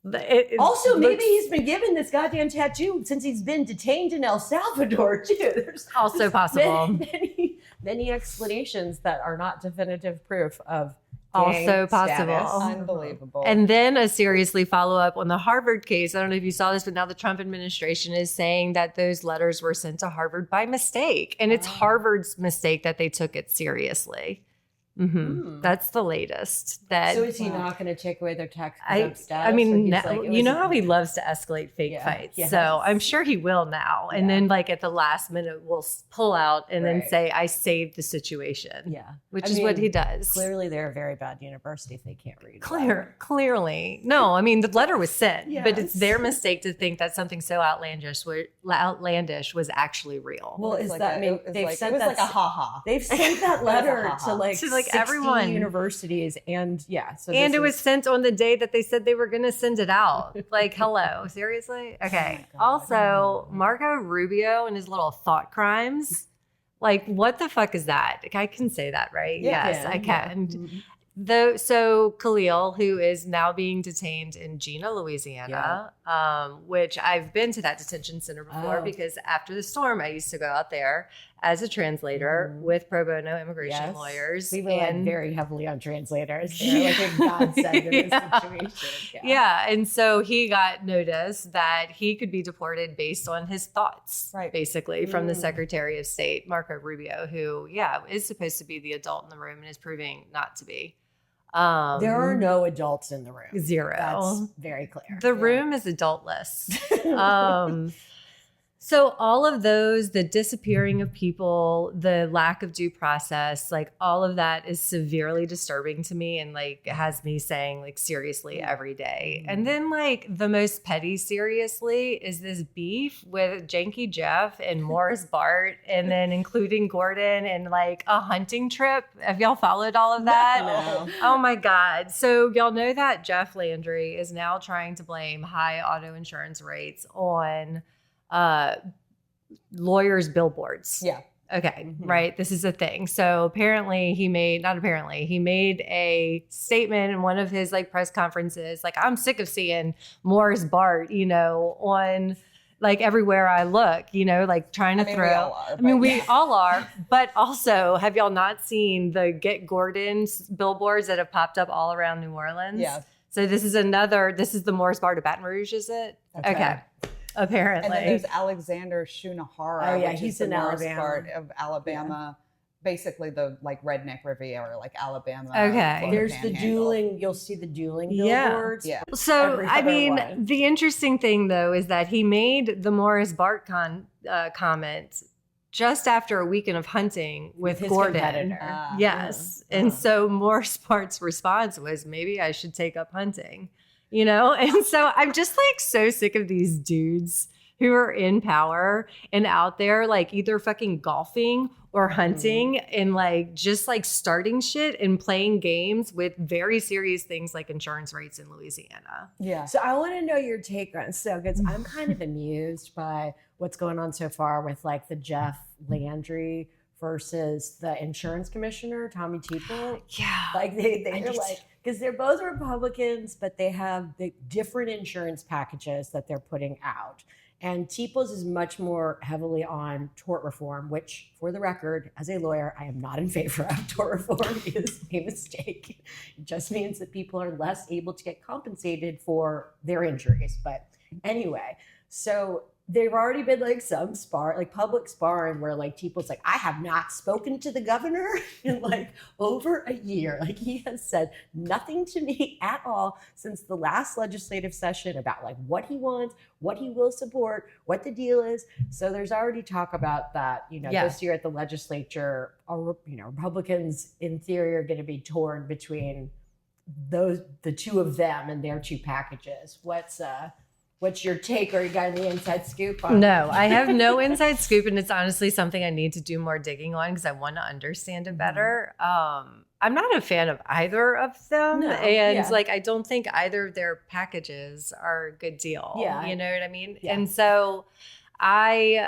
Maybe he's been given this goddamn tattoo since he's been detained in El Salvador too. There's
also possible.
Many explanations that are not definitive proof of
also possible.
Unbelievable.
And then a seriously follow up on the Harvard case. I don't know if you saw this, but now the Trump administration is saying that those letters were sent to Harvard by mistake. And it's Harvard's mistake that they took it seriously. Mm-hmm. That's the latest.
So is he not going to take away their tax status?
You know how he loves to escalate fake fights. Yes. So I'm sure he will now. And then like at the last minute, we'll pull out and then say, I saved the situation.
Yeah.
Which is what he does.
Clearly they're a very bad university if they can't read.
Clearly. No, the letter was sent, but it's their mistake to think that something so outlandish was actually real.
Well,
they've sent that like a ha-ha.
They've sent that letter to like 60
everyone
universities and
it was sent on the day that they said they were going to send it out. Like, hello, seriously? Okay. Also, Marco Rubio and his little thought crimes. Like, what the fuck is that? Like, I can say that, right? Yes, I can. Mm-hmm. So Khalil, who is now being detained in Gina, Louisiana, which I've been to that detention center before because after the storm, I used to go out there as a translator with pro bono immigration lawyers.
We rely very heavily on translators. They're like a godsend in this situation.
And so he got notice that he could be deported based on his thoughts, basically, from the Secretary of State, Marco Rubio, who, is supposed to be the adult in the room and is proving not to be.
There are no adults in the room.
0.
That's very clear.
The room is adultless. So all of those, the disappearing of people, the lack of due process, like all of that is severely disturbing to me and like has me saying like seriously every day. And then like the most petty seriously is this beef with Janky Jeff and Morris Bart and then including Gordon and like a hunting trip. Have y'all followed all of that?
No.
Oh my God. So y'all know that Jeff Landry is now trying to blame high auto insurance rates on lawyers' billboards.
Yeah.
Okay. Mm-hmm. Right. This is a thing. So apparently he made a statement in one of his like press conferences. Like, I'm sick of seeing Morris Bart, on like everywhere I look, like trying to throw. We all are. But also, have y'all not seen the Get Gordon's billboards that have popped up all around New Orleans?
Yeah.
So this is the Morris Bar to Baton Rouge, is it?
That's
okay.
right.
Apparently.
And then there's Alexander Shunahara,
Oh, yeah,
which
he's
is the
in
Morris
Alabama.
part of Alabama, basically the like redneck Riviera, like Alabama.
Okay.
Florida
There's the
Panhandle.
dueling. You'll see the dueling
Yeah.
billboards.
Yeah.
So,
Every
I
other
mean,
one.
the interesting thing, though, is that he made the Morris Bart comment just after a weekend of hunting with
his
Gordon.
competitor.
Yes. And so Morris Bart's response was, maybe I should take up hunting, you know? And so I'm just like so sick of these dudes who are in power and out there like either fucking golfing or hunting and like just like starting shit and playing games with very serious things like insurance rates in Louisiana.
Yeah.
So I want to know your take on because I'm kind of amused by what's going on so far with like the Jeff Landry versus the insurance commissioner, Tommy Teeple.
Yeah.
Like they're like, because they're both Republicans, but they have the different insurance packages that they're putting out. And Teeples is much more heavily on tort reform, which, for the record, as a lawyer, I am not in favor of. Tort reform is a mistake. It just means that people are less able to get compensated for their injuries. But anyway, so there've already been like some public sparring where like Teeple's like, I have not spoken to the governor in like over a year. Like he has said nothing to me at all since the last legislative session about like what he wants, what he will support, what the deal is. So there's already talk about that, this year at the legislature, Republicans in theory are going to be torn between the two of them and their two packages. What's your take, or you got any inside scoop on?
No, I have no inside scoop, and it's honestly something I need to do more digging on because I want to understand it better. I'm not a fan of either of them, like I don't think either of their packages are a good deal.
Yeah.
You know what I mean?
Yeah.
And so I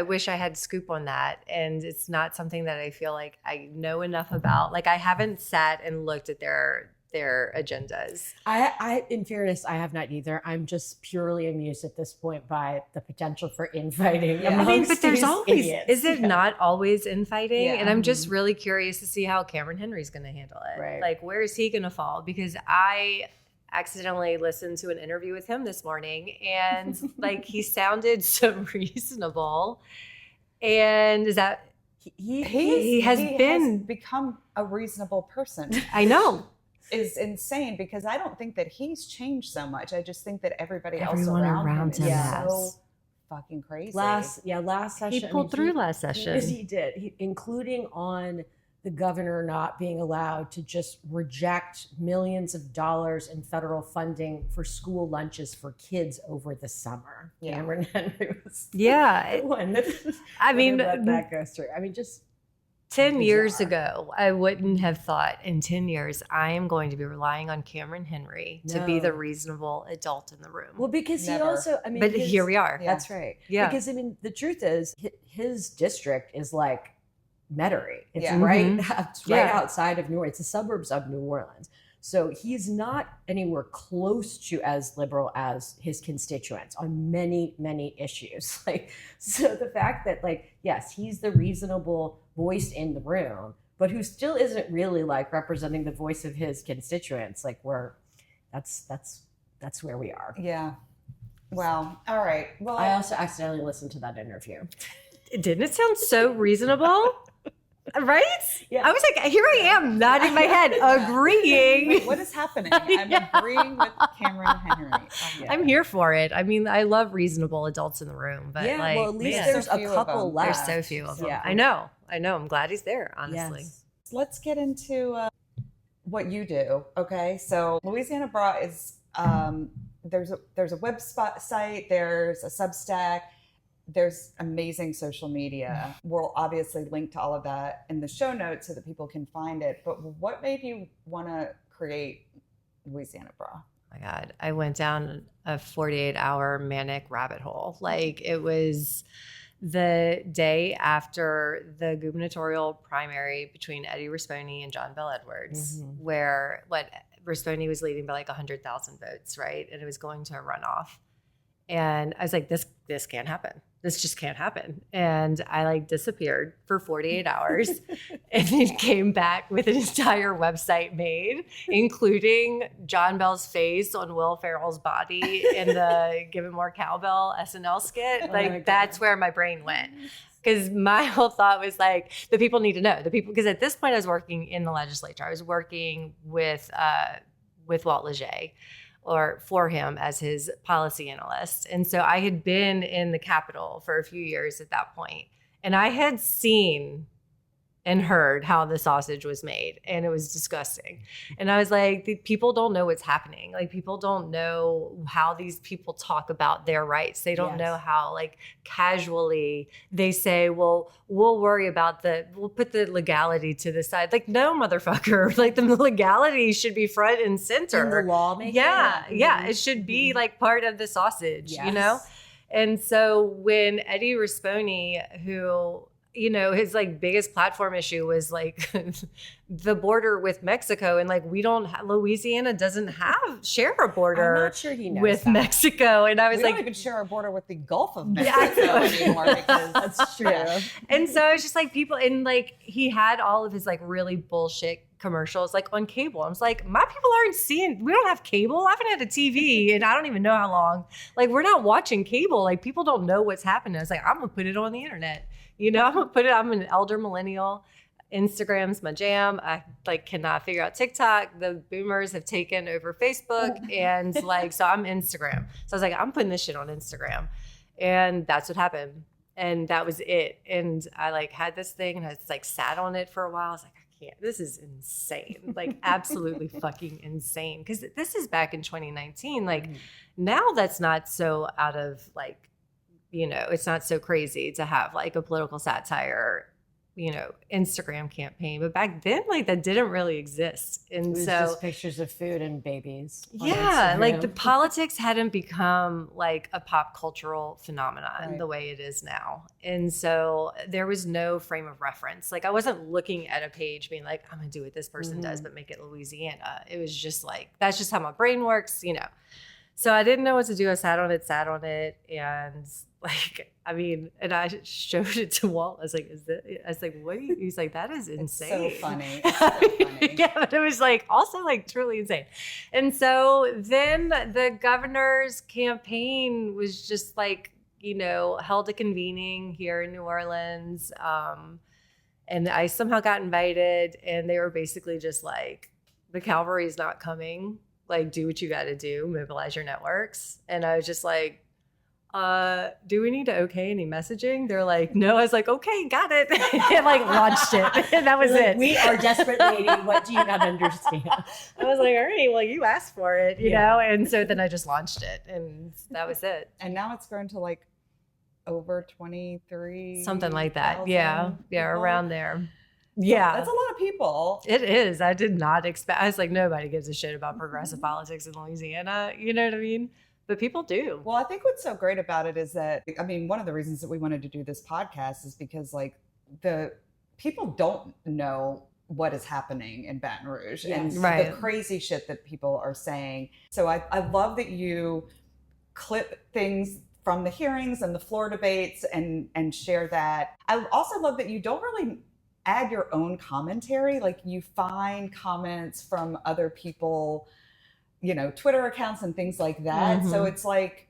wish I had scoop on that, and it's not something that I feel like I know enough about. Like I haven't sat and looked at their agendas.
I, in fairness, I have not either. I'm just purely amused at this point by the potential for infighting.
I mean, but there's always,
idiots.
is it not always infighting?
Yeah.
And I'm just really curious to see how Cameron Henry's going to handle it.
Right.
Like, where is he going to fall? Because I accidentally listened to an interview with him this morning, and like he sounded so reasonable. And is that he has
become a reasonable person.
I know.
Is insane because I don't think that he's changed so much. I just think that everyone
else around him
is
has.
so fucking crazy.
Last session.
He pulled through last session.
Yes, he did. Including on the governor not being allowed to just reject millions of dollars in federal funding for school lunches for kids over the summer.
Yeah.
Cameron Henry was
Yeah.
the one.
I mean,
let that go through. I mean, just
10 years ago, I wouldn't have thought in 10 years, I am going to be relying on Cameron Henry to be the reasonable adult in the room.
Well, because he also, I mean,
but here we are.
That's right.
Yeah.
Because, I mean, the truth is, his district is like Metairie. It's
Yeah.
it's right outside of New Orleans. It's the suburbs of New Orleans. So he's not anywhere close to as liberal as his constituents on many, many issues. So the fact that, yes, he's the reasonable voice in the room, but who still isn't really representing the voice of his constituents. That's where we are.
Yeah. Well, all right. Well,
I also accidentally listened to that interview.
Didn't it sound so reasonable? Right?
Yeah.
I was like, here I am, nodding my head, agreeing.
Wait, what is happening? I'm agreeing with Cameron Henry.
I'm here for it. I mean, I love reasonable adults in the room, but
at least there's a couple left.
There's so few of them.
Yeah.
I know. I'm glad he's there, honestly.
Yes.
Let's get into what you do. Okay. So Louisiana Bra is, there's a website, there's a Substack, there's amazing social media. We'll obviously link to all of that in the show notes so that people can find it. But what made you want to create Louisiana Bra?
Oh my God, I went down a 48-hour manic rabbit hole. It was the day after the gubernatorial primary between Eddie Risponi and John Bell Edwards, where Risponi was leading by 100,000 votes, right? And it was going to a runoff. And I was like, this can't happen. This just can't happen. And I like disappeared for 48 hours and then came back with an entire website made, including John Bell's face on Will Ferrell's body in the Give It More Cowbell SNL skit. Like that's where my brain went. Because my whole thought was like, the people need to know. The people, because at this point I was working in the legislature. I was working with Walt Leger, or for him as his policy analyst. And so I had been in the Capitol for a few years at that point, and I had seen and heard how the sausage was made, and it was disgusting. And I was like, the people don't know what's happening. Like, people don't know how these people talk about their rights. They don't know how, like, casually they say, well, we'll put the legality to the side. Like, no, motherfucker. Like, the legality should be front and center.
In the lawmaking?
Yeah. It should be like part of the sausage, you know? And so when Eddie Risponi, who, you know, his like biggest platform issue was like the border with Mexico, and like Louisiana doesn't share a border.
I'm not sure he knows
with
that.
Mexico, and I was
We
like,
don't even share a border with the Gulf of Mexico anymore because
That's true.
And so I was just like, people, and like he had all of his like really bullshit commercials like on cable. I was like, my people aren't seeing, we don't have cable. I haven't had a TV and I don't even know how long. Like, we're not watching cable. Like, people don't know what's happening. I was like, I'm gonna put it on the internet. You know, I'm an elder millennial. Instagram's my jam. I like cannot figure out TikTok. The boomers have taken over Facebook, and like, so I'm Instagram. So I was like, I'm putting this shit on Instagram. And that's what happened. And that was it. And I like had this thing, and I was like sat on it for a while. I was like, I can't, this is insane. Like, absolutely fucking insane. Because this is back in 2019. Like, now that's not so out of like, you know, it's not so crazy to have like a political satire, you know, Instagram campaign. But back then, like, that didn't really exist. And
It was
so
just pictures of food and babies. on
yeah, like
Instagram.
the politics hadn't become like a pop cultural phenomenon the way it is now. And so there was no frame of reference. Like, I wasn't looking at a page being like, I'm gonna do what this person does, but make it Louisiana. It was just like, that's just how my brain works, you know. So I didn't know what to do. I sat on it, and like, I mean, and I showed it to Walt. I was like, what are you? He's like, that is insane.
so funny. It's so funny.
Yeah, but it was like also like truly insane. And so then the governor's campaign was just like, you know, held a convening here in New Orleans. And I somehow got invited, and they were basically just like, the cavalry is not coming. Like, do what you got to do, mobilize your networks. And I was just like, do we need to okay any messaging? They're like, no. I was like, okay, got it. And like launched it. And that was
Like,
it.
we are desperate, lady. What do you not understand?
I was like, all right, well, you asked for it, you know? And so then I just launched it, and that was it.
And now it's grown to like over 23.
Something like that. Yeah. Yeah. Around there. Yeah.
That's a lot of people.
It is. I did not expect, I was like, nobody gives a shit about progressive politics in Louisiana. You know what I mean? But people do.
Well, I think what's so great about it is that, I mean, one of the reasons that we wanted to do this podcast is because like the people don't know what is happening in Baton Rouge and the crazy shit that people are saying. So I love that you clip things from the hearings and the floor debates and share that. I also love that you don't really add your own commentary. Like, you find comments from other people, you know, Twitter accounts and things like that. So it's like,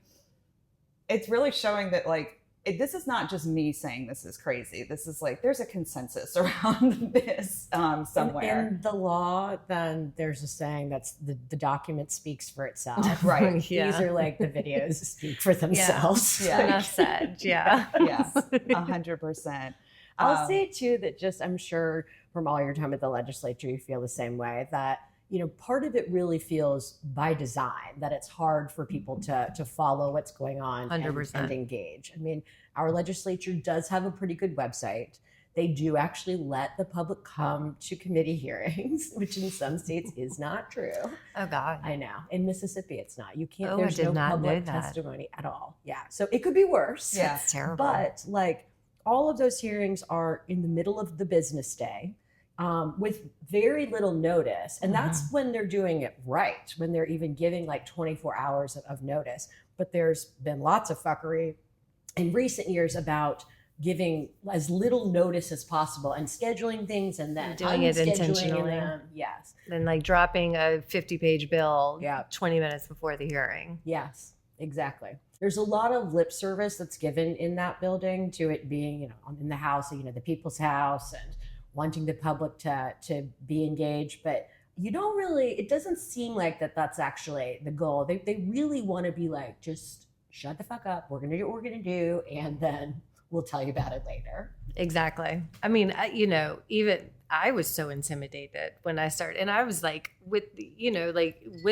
it's really showing that like, this is not just me saying this is crazy. This is like, there's a consensus around this somewhere.
In the law, then there's a saying that's the document speaks for itself.
Right.
Yeah.
These are like the videos speak for themselves.
Yeah.
Enough said. Yeah.
Yes, 100%.
I'll say too that just, I'm sure from all your time at the legislature, you feel the same way, that, you know, part of it really feels by design, that it's hard for people to follow what's going on
100%.
and engage. I mean, our legislature does have a pretty good website. They do actually let the public come to committee hearings, which in some states is not true.
Oh God.
I know. In Mississippi, it's not. You can't,
Oh,
there's
I did
no
not know
public
that.
testimony at all. Yeah. So it could be worse.
Yeah.
That's terrible.
But like, all of those hearings are in the middle of the business day with very little notice. And that's when they're doing it right, when they're even giving like 24 hours of notice. but there's been lots of fuckery in recent years about giving as little notice as possible and scheduling things and then
doing it intentionally.
Yes.
Then like dropping a 50-page bill 20 minutes before the hearing.
Yes, exactly. There's a lot of lip service that's given in that building to it being, in the house, the people's house, and wanting the public to be engaged. But you don't really, it doesn't seem like that's actually the goal. They really want to be like, just shut the fuck up. We're going to do what we're going to do. And then we'll tell you about it later.
Exactly. I mean, even I was so intimidated when I started, and I was like with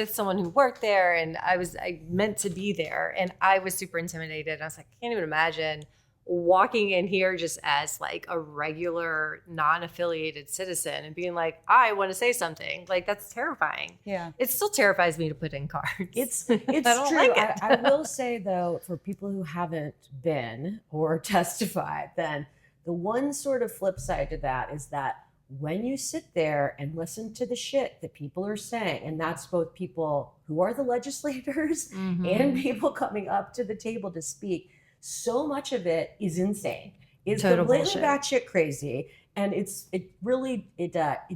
someone who worked there, and I meant to be there, and I was super intimidated. I was like, I can't even imagine walking in here just as like a regular non-affiliated citizen and being like, I want to say something. Like, that's terrifying.
Yeah.
It still terrifies me to put in cards.
It's
I
true.
don't like it.
I will say though, for people who haven't been or testified, then the one sort of flip side to that is that when you sit there and listen to the shit that people are saying, and that's both people who are the legislators and people coming up to the table to speak, so much of it is insane. It's completely batshit crazy, and it really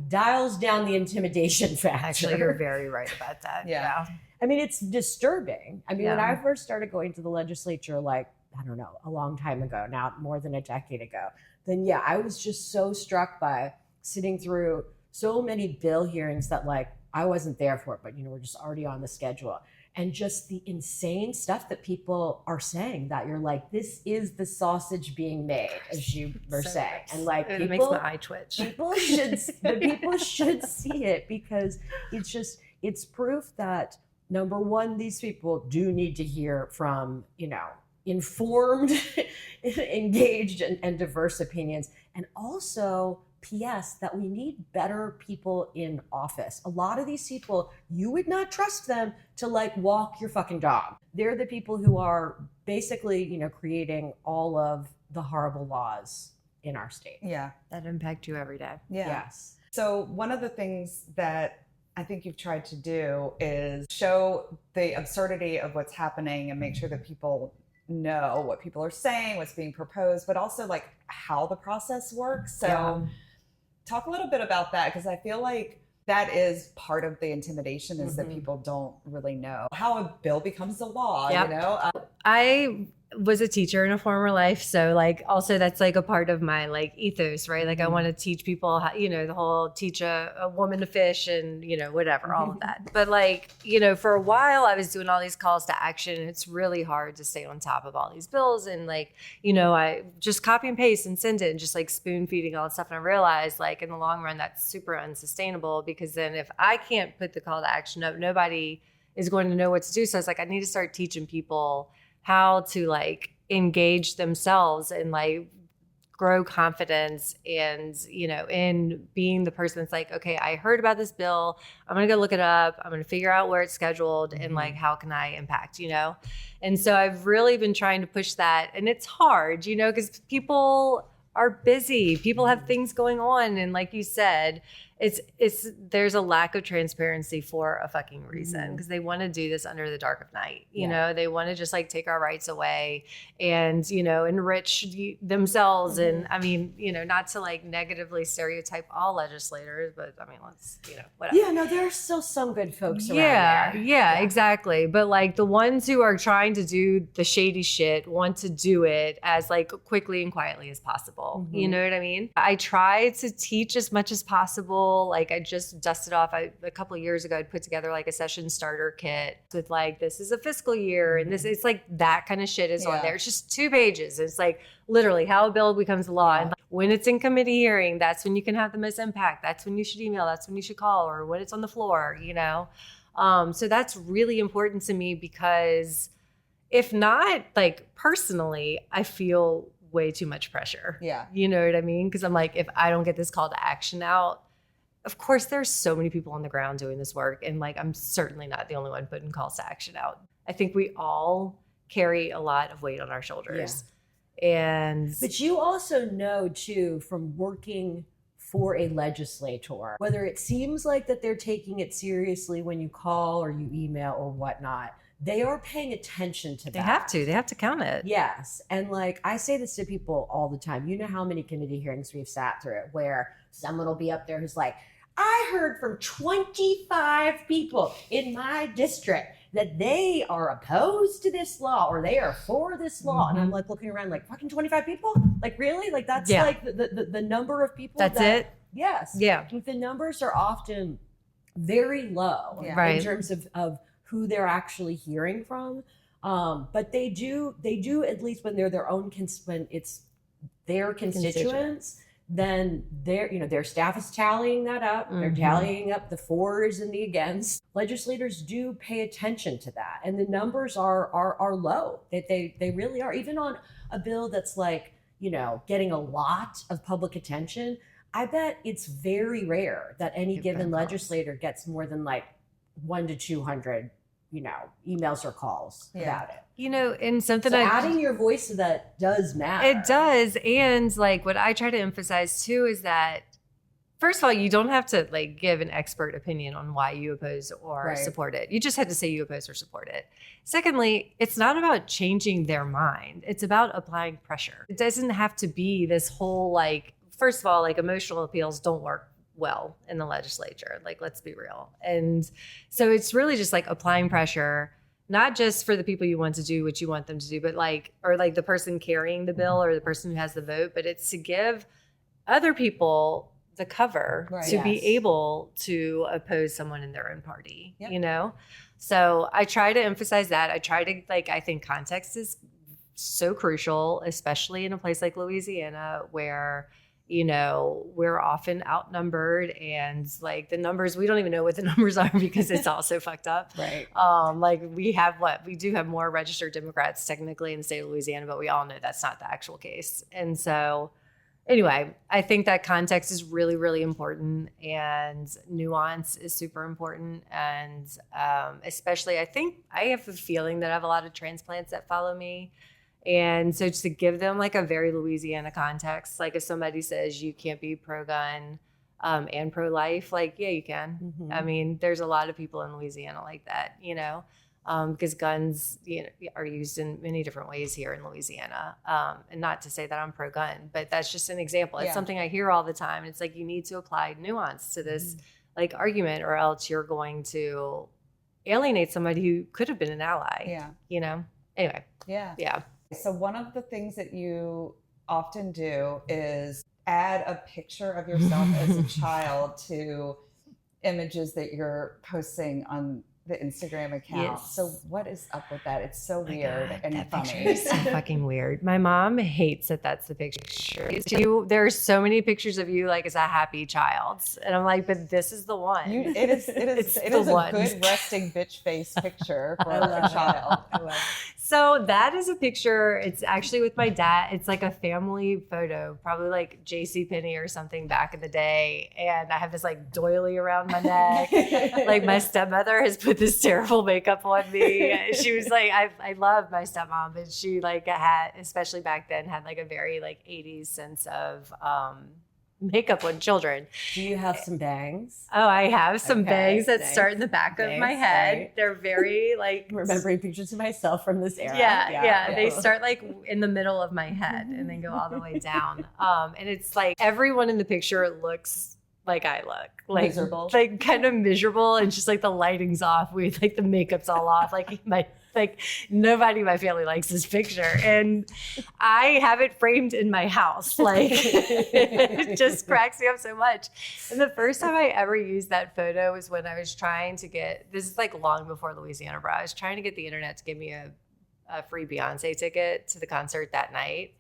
dials down the intimidation factor.
Actually, you're very right about that. Yeah.
I mean, it's disturbing. I mean, when I first started going to the legislature, like, I don't know, a long time ago, now more than a decade ago, then I was just so struck by sitting through so many bill hearings that like I wasn't there for it, but we're just already on the schedule. And just the insane stuff that people are saying that you're like, this is the sausage being made, as you were saying. And like,
it makes my eye twitch.
People should see it, because it's proof that, number one, these people do need to hear from, informed, engaged, and diverse opinions. And also, P.S., that we need better people in office. A lot of these people, you would not trust them to like walk your fucking dog. They're the people who are basically, creating all of the horrible laws in our state.
Yeah.
That impact you every day.
Yeah.
Yes.
So one of the things that I think you've tried to do is show the absurdity of what's happening and make sure that people know what people are saying, what's being proposed, but also like how the process works. So talk a little bit about that, because I feel like that is part of the intimidation, is that people don't really know how a bill becomes a law.
I was a teacher in a former life, so like also that's like a part of my like ethos, right? Like I want to teach people how, the whole teach a woman to fish and whatever, all of that. But like for a while I was doing all these calls to action, and it's really hard to stay on top of all these bills, and like I just copy and paste and send it and just like spoon feeding all that stuff. And I realized like in the long run that's super unsustainable, because then if I can't put the call to action up, nobody is going to know what to do. So I was like, I need to start teaching people how to like engage themselves and like grow confidence and, in being the person that's like, okay, I heard about this bill. I'm going to go look it up. I'm going to figure out where it's scheduled and like, how can I impact, And so I've really been trying to push that, and it's hard, because people are busy. People have things going on. And like you said, there's a lack of transparency for a fucking reason, because they want to do this under the dark of night. They want to just like take our rights away and, enrich themselves. And I mean, not to like negatively stereotype all legislators, but I mean, let's, whatever.
Yeah, no, there are still some good folks around there.
Yeah, exactly. But like the ones who are trying to do the shady shit want to do it as like quickly and quietly as possible. You know what I mean? I try to teach as much as possible. Like I just dusted off a couple of years ago, I'd put together like a session starter kit with like, this is a fiscal year. And this, it's like that kind of shit is on there. It's just 2 pages. It's like literally how a bill becomes a law. And when it's in committee hearing, that's when you can have the most impact. That's when you should email. That's when you should call, or when it's on the floor, So that's really important to me, because if not, like personally, I feel way too much pressure.
Yeah.
You know what I mean? Because I'm like, if I don't get this call to action out, of course, there's so many people on the ground doing this work. And like, I'm certainly not the only one putting calls to action out. I think we all carry a lot of weight on our shoulders.
But you also know too, from working for a legislator, whether it seems like that they're taking it seriously when you call or you email or whatnot, they are paying attention to that.
They have to. They have to count it.
Yes. And like I say this to people all the time. You know how many committee hearings we've sat through where someone will be up there who's like, I heard from 25 people in my district that they are opposed to this law or they are for this law. And I'm like looking around like, fucking 25 people? Like really? Like that's like the number of people.
That's it?
Yes.
Yeah.
The numbers are often very low in terms of who they're actually hearing from. But they do at least when they're their own, when it's their constituents, then their staff is tallying that up. They're tallying up the fors and the against. Legislators do pay attention to that. And the numbers are low. They really are. Even on a bill that's like, getting a lot of public attention, I bet it's very rare that any given legislator gets more than like 1 to 200, emails or calls about it.
And something
so adding your voice to that does matter.
It does. And like what I try to emphasize too is that, first of all, you don't have to like give an expert opinion on why you oppose or support it. You just have to say you oppose or support it. Secondly, it's not about changing their mind. It's about applying pressure. It doesn't have to be this whole like, first of all, like emotional appeals don't work well in the legislature. Like, let's be real. And so it's really just like applying pressure, not just for the people you want to do what you want them to do, but like, or like the person carrying the bill or the person who has the vote, but it's to give other people the cover to be able to oppose someone in their own party, So I try to emphasize that. I try to I think context is so crucial, especially in a place like Louisiana where we're often outnumbered and like the numbers, we don't even know what the numbers are because it's all so fucked up.
Right.
We do have more registered Democrats technically in the state of Louisiana, but we all know that's not the actual case. And so anyway, I think that context is really, really important and nuance is super important. And especially, I think I have a feeling that I have a lot of transplants that follow me. And so to give them like a very Louisiana context, like if somebody says you can't be pro-gun and pro-life, like, yeah, you can. I mean, there's a lot of people in Louisiana like that, because guns are used in many different ways here in Louisiana. And not to say that I'm pro-gun, but that's just an example. It's something I hear all the time. It's like you need to apply nuance to this like argument or else you're going to alienate somebody who could have been an ally, Anyway. Yeah.
So one of the things that you often do is add a picture of yourself as a child to images that you're posting on the Instagram account.
Yes.
So what is up with that? It's so weird and
that
funny.
picture is so fucking weird. My mom hates that that's the picture. There are so many pictures of you like as a happy child. And I'm like, but this is the one.
It is a good resting bitch face picture for a child.
I love it.
So that is a picture. It's actually with my dad. It's like a family photo, probably like JCPenney or something back in the day. And I have this like doily around my neck. Like my stepmother has put this terrible makeup on me. She was like, I love my stepmom, but she like had, especially back then, had like a very like 80s sense of makeup on children.
Do you have some bangs?
Oh, I have some bangs that start in the back of my head.
Right.
They're very like
remembering pictures of myself from this era.
Yeah. They start like in the middle of my head and then go all the way down. And it's like everyone in the picture looks like I look, like miserable, like kind of miserable, and just like the lighting's off, like the makeup's all off, like nobody in my family likes this picture, and I have it framed in my house. Like it just cracks me up so much. And the first time I ever used that photo was when I was trying to get, this is like long before Louisiana Bra, I was trying to get the internet to give me a free Beyonce ticket to the concert that night.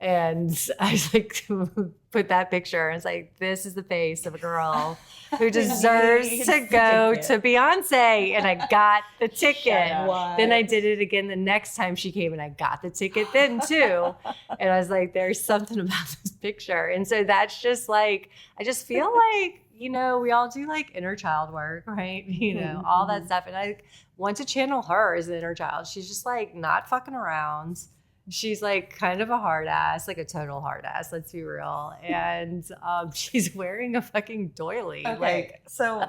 And I was like, put that picture. And it's like, this is the face of a girl who deserves to go to Beyonce. And I got the ticket. Then I did it again the next time she came and I got the ticket then too. And I was like, there's something about this picture. And so that's just like, I just feel like, we all do like inner child work, right? All that stuff. And I want to channel her as an inner child. She's just like not fucking around. She's like kind of a hard ass, like a total hard ass, let's be real. And she's wearing a fucking doily.
Okay. So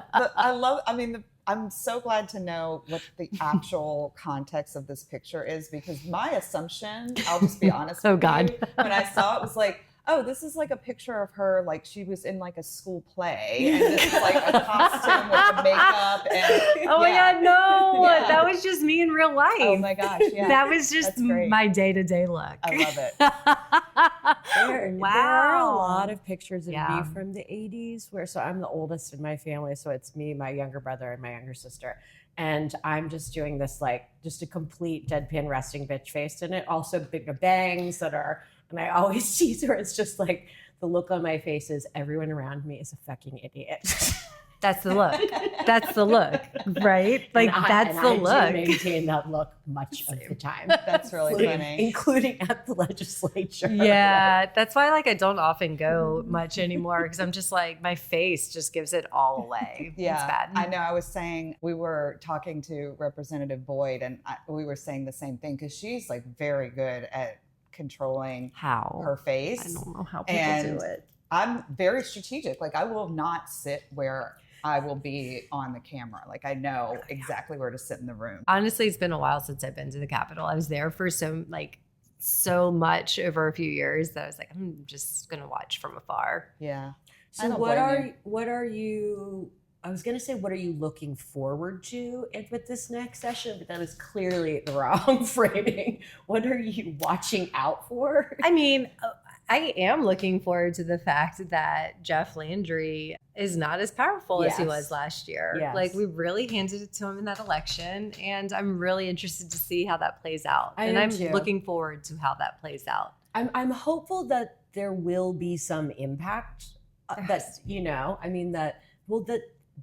I'm so glad to know what the actual context of this picture is, because my assumption, I'll just be honest with you, when I saw it was like, oh, this is like a picture of her, like she was in like a school play, and this is like a costume with the makeup. And
oh my God, no, that was just me in real life.
Oh my gosh, yeah.
That was just my day-to-day look.
I love it.
There are a lot of pictures of me from the 80s so I'm the oldest in my family. So it's me, my younger brother, and my younger sister. And I'm just doing this, like, just a complete deadpan resting bitch face in it. Also big bangs that are, and I always tease her. It's just like the look on my face is everyone around me is a fucking idiot.
That's the look. That's the look, right? Like, that's the look.
I do maintain that look much of the time.
That's really funny.
Including at the legislature.
Yeah, that's why, like, I don't often go much anymore, because I'm just like, my face just gives it all away.
Yeah,
it's bad.
I know. I was saying, we were talking to Representative Boyd, and we were saying the same thing, because she's like very good at controlling her face.
I don't know how people do it.
I'm very strategic. Like, I will not sit where I will be on the camera. Like, I know exactly where to sit in the room.
Honestly, it's been a while since I've been to the Capitol. I was there for so much over a few years that I was like, I'm just gonna watch from afar.
Yeah.
So what are you? I was gonna say, what are you looking forward to with this next session? But that is clearly the wrong framing. What are you watching out for?
I mean, I am looking forward to the fact that Jeff Landry is not as powerful as he was last year.
Yes.
Like, we really handed it to him in that election, and I'm really interested to see how that plays out. I'm looking forward to how that plays out.
I'm hopeful that there will be some impact.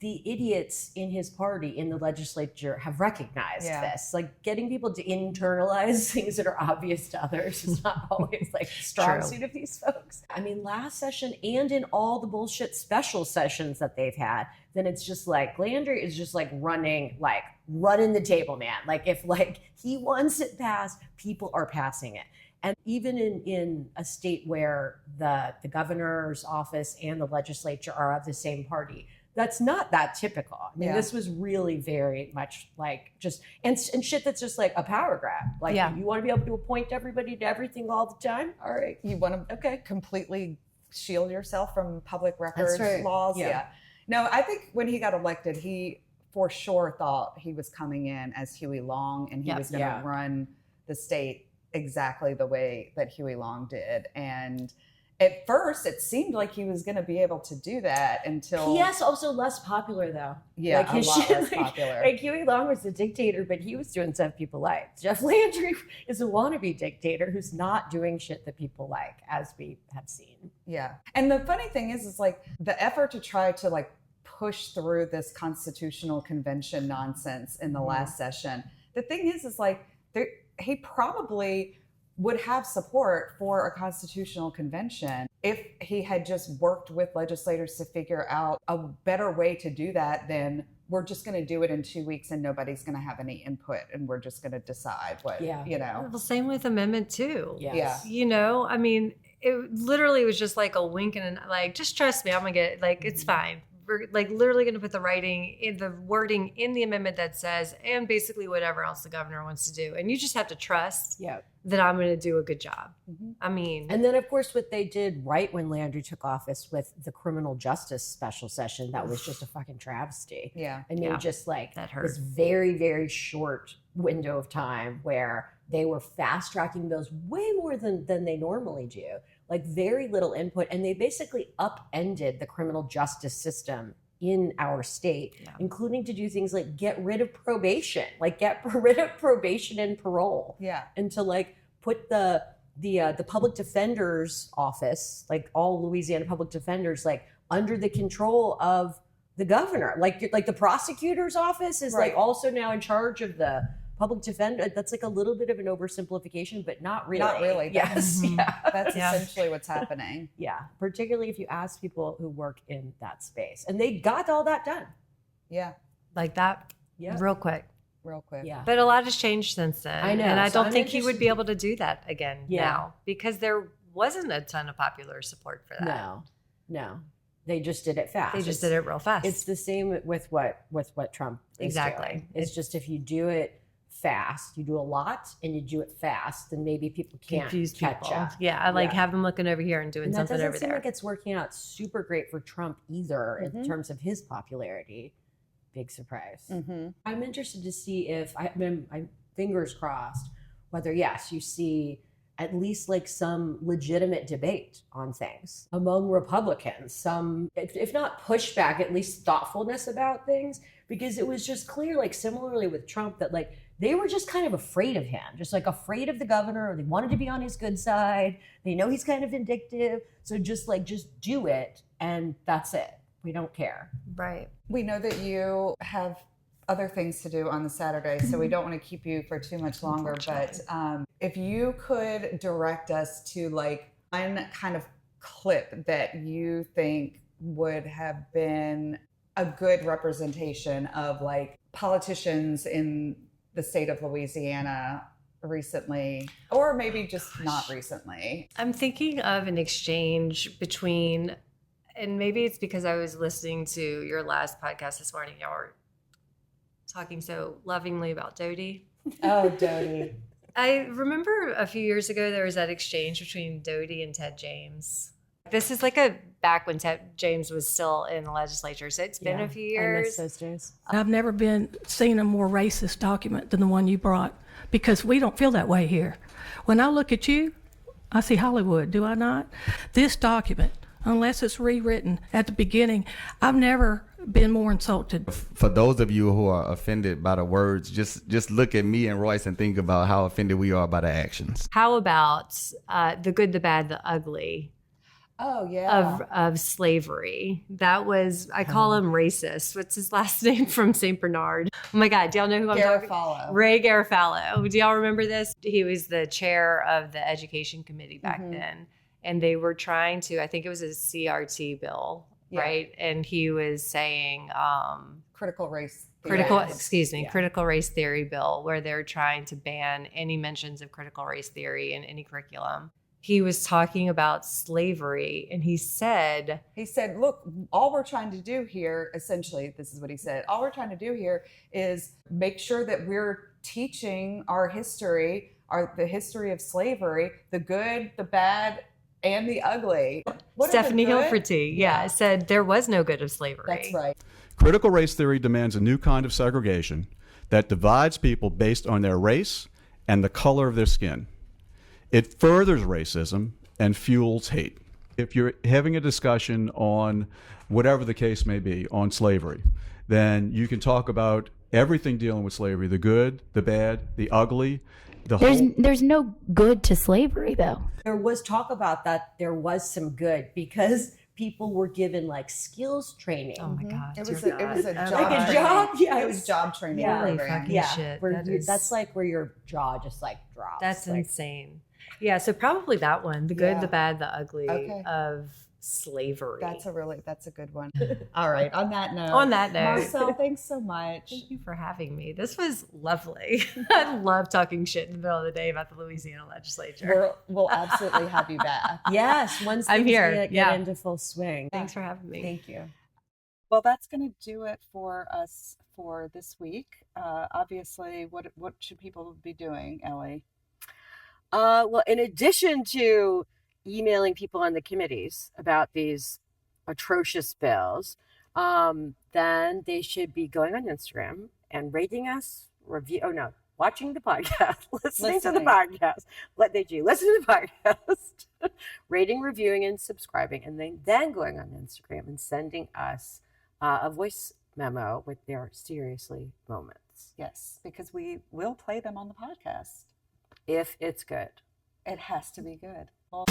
The idiots in his party in the legislature have recognized this. Like, getting people to internalize things that are obvious to others is not always like the strong suit of these folks. I mean, last session and in all the bullshit special sessions that they've had, then it's just like Landry is just like running the table, man. Like, if like he wants it passed, people are passing it. And even in a state where the governor's office and the legislature are of the same party, that's not that typical. I mean, this was really very much like just, and shit that's just like a power grab. Like, you want to be able to appoint everybody to everything all the time? All right.
You want to completely shield yourself from public records laws? Yeah. No, I think when he got elected, he for sure thought he was coming in as Huey Long, and he was going to run the state exactly the way that Huey Long did. And at first, it seemed like he was going to be able to do that until...
Yes, also less popular, though.
Yeah, like his a lot less popular.
Like, Huey Long was a dictator, but he was doing stuff people liked. Jeff Landry is a wannabe dictator who's not doing shit that people like, as we have seen.
Yeah. And the funny thing is like, the effort to try to like push through this constitutional convention nonsense in the last session, the thing is like, he probably would have support for a constitutional convention if he had just worked with legislators to figure out a better way to do that than we're just going to do it in 2 weeks and nobody's going to have any input and we're just going to decide what, you know.
Well, same with Amendment 2.
Yes.
Yeah.
You know, I mean, it literally was just like a wink and like, just trust me, I'm going to get it. Like, it's fine. We're like literally going to put the wording in the amendment that says, and basically whatever else the governor wants to do. And you just have to trust that I'm going to do a good job. I mean.
And then, of course, what they did right when Landry took office with the criminal justice special session, that was just a fucking travesty.
Yeah.
And they just like
that hurt.
This very, very short window of time where they were fast tracking bills way more than they normally do. Like, very little input, and they basically upended the criminal justice system in our state, including to do things like get rid of probation, and parole.
Yeah.
And to like put the public defender's office, like all Louisiana public defenders, like under the control of the governor. Like the prosecutor's office is like also now in charge of the public defender. That's like a little bit of an oversimplification, but not really.
Not really.
Yes.
That's essentially what's happening.
Yeah. Particularly if you ask people who work in that space. And they got all that done.
Yeah.
Like that.
Yeah.
Real quick.
Yeah.
But a lot has changed since then.
I know.
And I
So
don't
I'm
think he would be
interested-
able to do that again now, because there wasn't a ton of popular support for that.
No. They just did it fast.
They just did it real fast.
It's the same with what Trump is
Exactly.
doing. It's just if you do it fast, you do a lot and you do it fast, then maybe people can't
Confuse
catch
people.
up.
Yeah, I like have them looking over here and doing
And that
something
doesn't
over
seem
there.
like it's working out super great for Trump either in terms of his popularity. Big surprise. I'm interested to see if I'm fingers crossed whether yes you see at least like some legitimate debate on things among Republicans, some if not pushback, at least thoughtfulness about things, because it was just clear, like similarly with Trump, that like they were just kind of afraid of him, just like afraid of the governor. They wanted to be on his good side. They know he's kind of vindictive, so just do it, and that's it. We don't care.
Right.
We know that you have other things to do on the Saturday, so we don't want to keep you for too much longer. But if you could direct us to like one kind of clip that you think would have been a good representation of like politicians in the state of Louisiana recently, or maybe just not recently.
I'm thinking of an exchange between, and maybe it's because I was listening to your last podcast this morning. Y'all were talking so lovingly about Dodie.
Oh, Dodie.
I remember a few years ago there was that exchange between Dodie and Ted James. This is like back when Ted James was still in the legislature, so it's been a few years.
I miss those days.
I've never seen a more racist document than the one you brought, because we don't feel that way here. When I look at you, I see Hollywood, do I not? This document, unless it's rewritten at the beginning, I've never been more insulted.
For those of you who are offended by the words, just look at me and Royce and think about how offended we are by the actions.
How about the good, the bad, the ugly?
Oh, yeah.
Of slavery. That was, I call him racist. What's his last name from St. Bernard? Oh my God, do y'all know who I'm talking about? Ray Garofalo. Do y'all remember this? He was the chair of the education committee back then. And they were trying to, I think it was a CRT bill, right? And he was saying
critical race
theory. Critical race theory bill, where they're trying to ban any mentions of critical race theory in any curriculum. He was talking about slavery, and he said,
look, all we're trying to do here, essentially, this is what he said, all we're trying to do here is make sure that we're teaching our history, the history of slavery, the good, the bad, and the ugly.
Stephanie Hilferty, said there was no good of slavery.
That's right.
Critical race theory demands a new kind of segregation that divides people based on their race and the color of their skin. It furthers racism and fuels hate. If you're having a discussion on whatever the case may be on slavery, then you can talk about everything dealing with slavery, the good, the bad, the ugly.
There's no good to slavery, though.
There was talk about that. There was some good because people were given like skills training.
Oh my God.
It was a job.
Like a job?
Yeah, it was job training.
Holy fucking shit.
That's like where your jaw just like drops.
That's insane. Yeah, so probably that one, the good, the bad, the ugly of slavery.
That's a good one. All right. On that note.
Marcelle,
thanks so much.
Thank you for having me. This was lovely. I love talking shit in the middle of the day about the Louisiana legislature.
We'll absolutely have you back.
Yes, once
I'm here.
Get into full swing.
Thanks for having me.
Thank you.
Well, that's going to do it for us for this week. Obviously, what should people be doing, Ellie?
Well, in addition to emailing people on the committees about these atrocious bills, then they should be going on Instagram and rating us, watching the podcast, listening to the podcast. What they do, listen to the podcast, rating, reviewing, and subscribing, and then going on Instagram and sending us a voice memo with their seriously moments.
Yes, because we will play them on the podcast.
If it's good.
It has to be good. Well,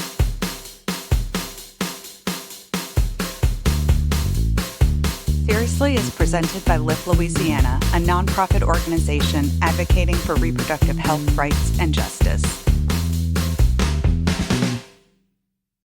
Seriously is presented by Lift Louisiana, a nonprofit organization advocating for reproductive health rights and justice.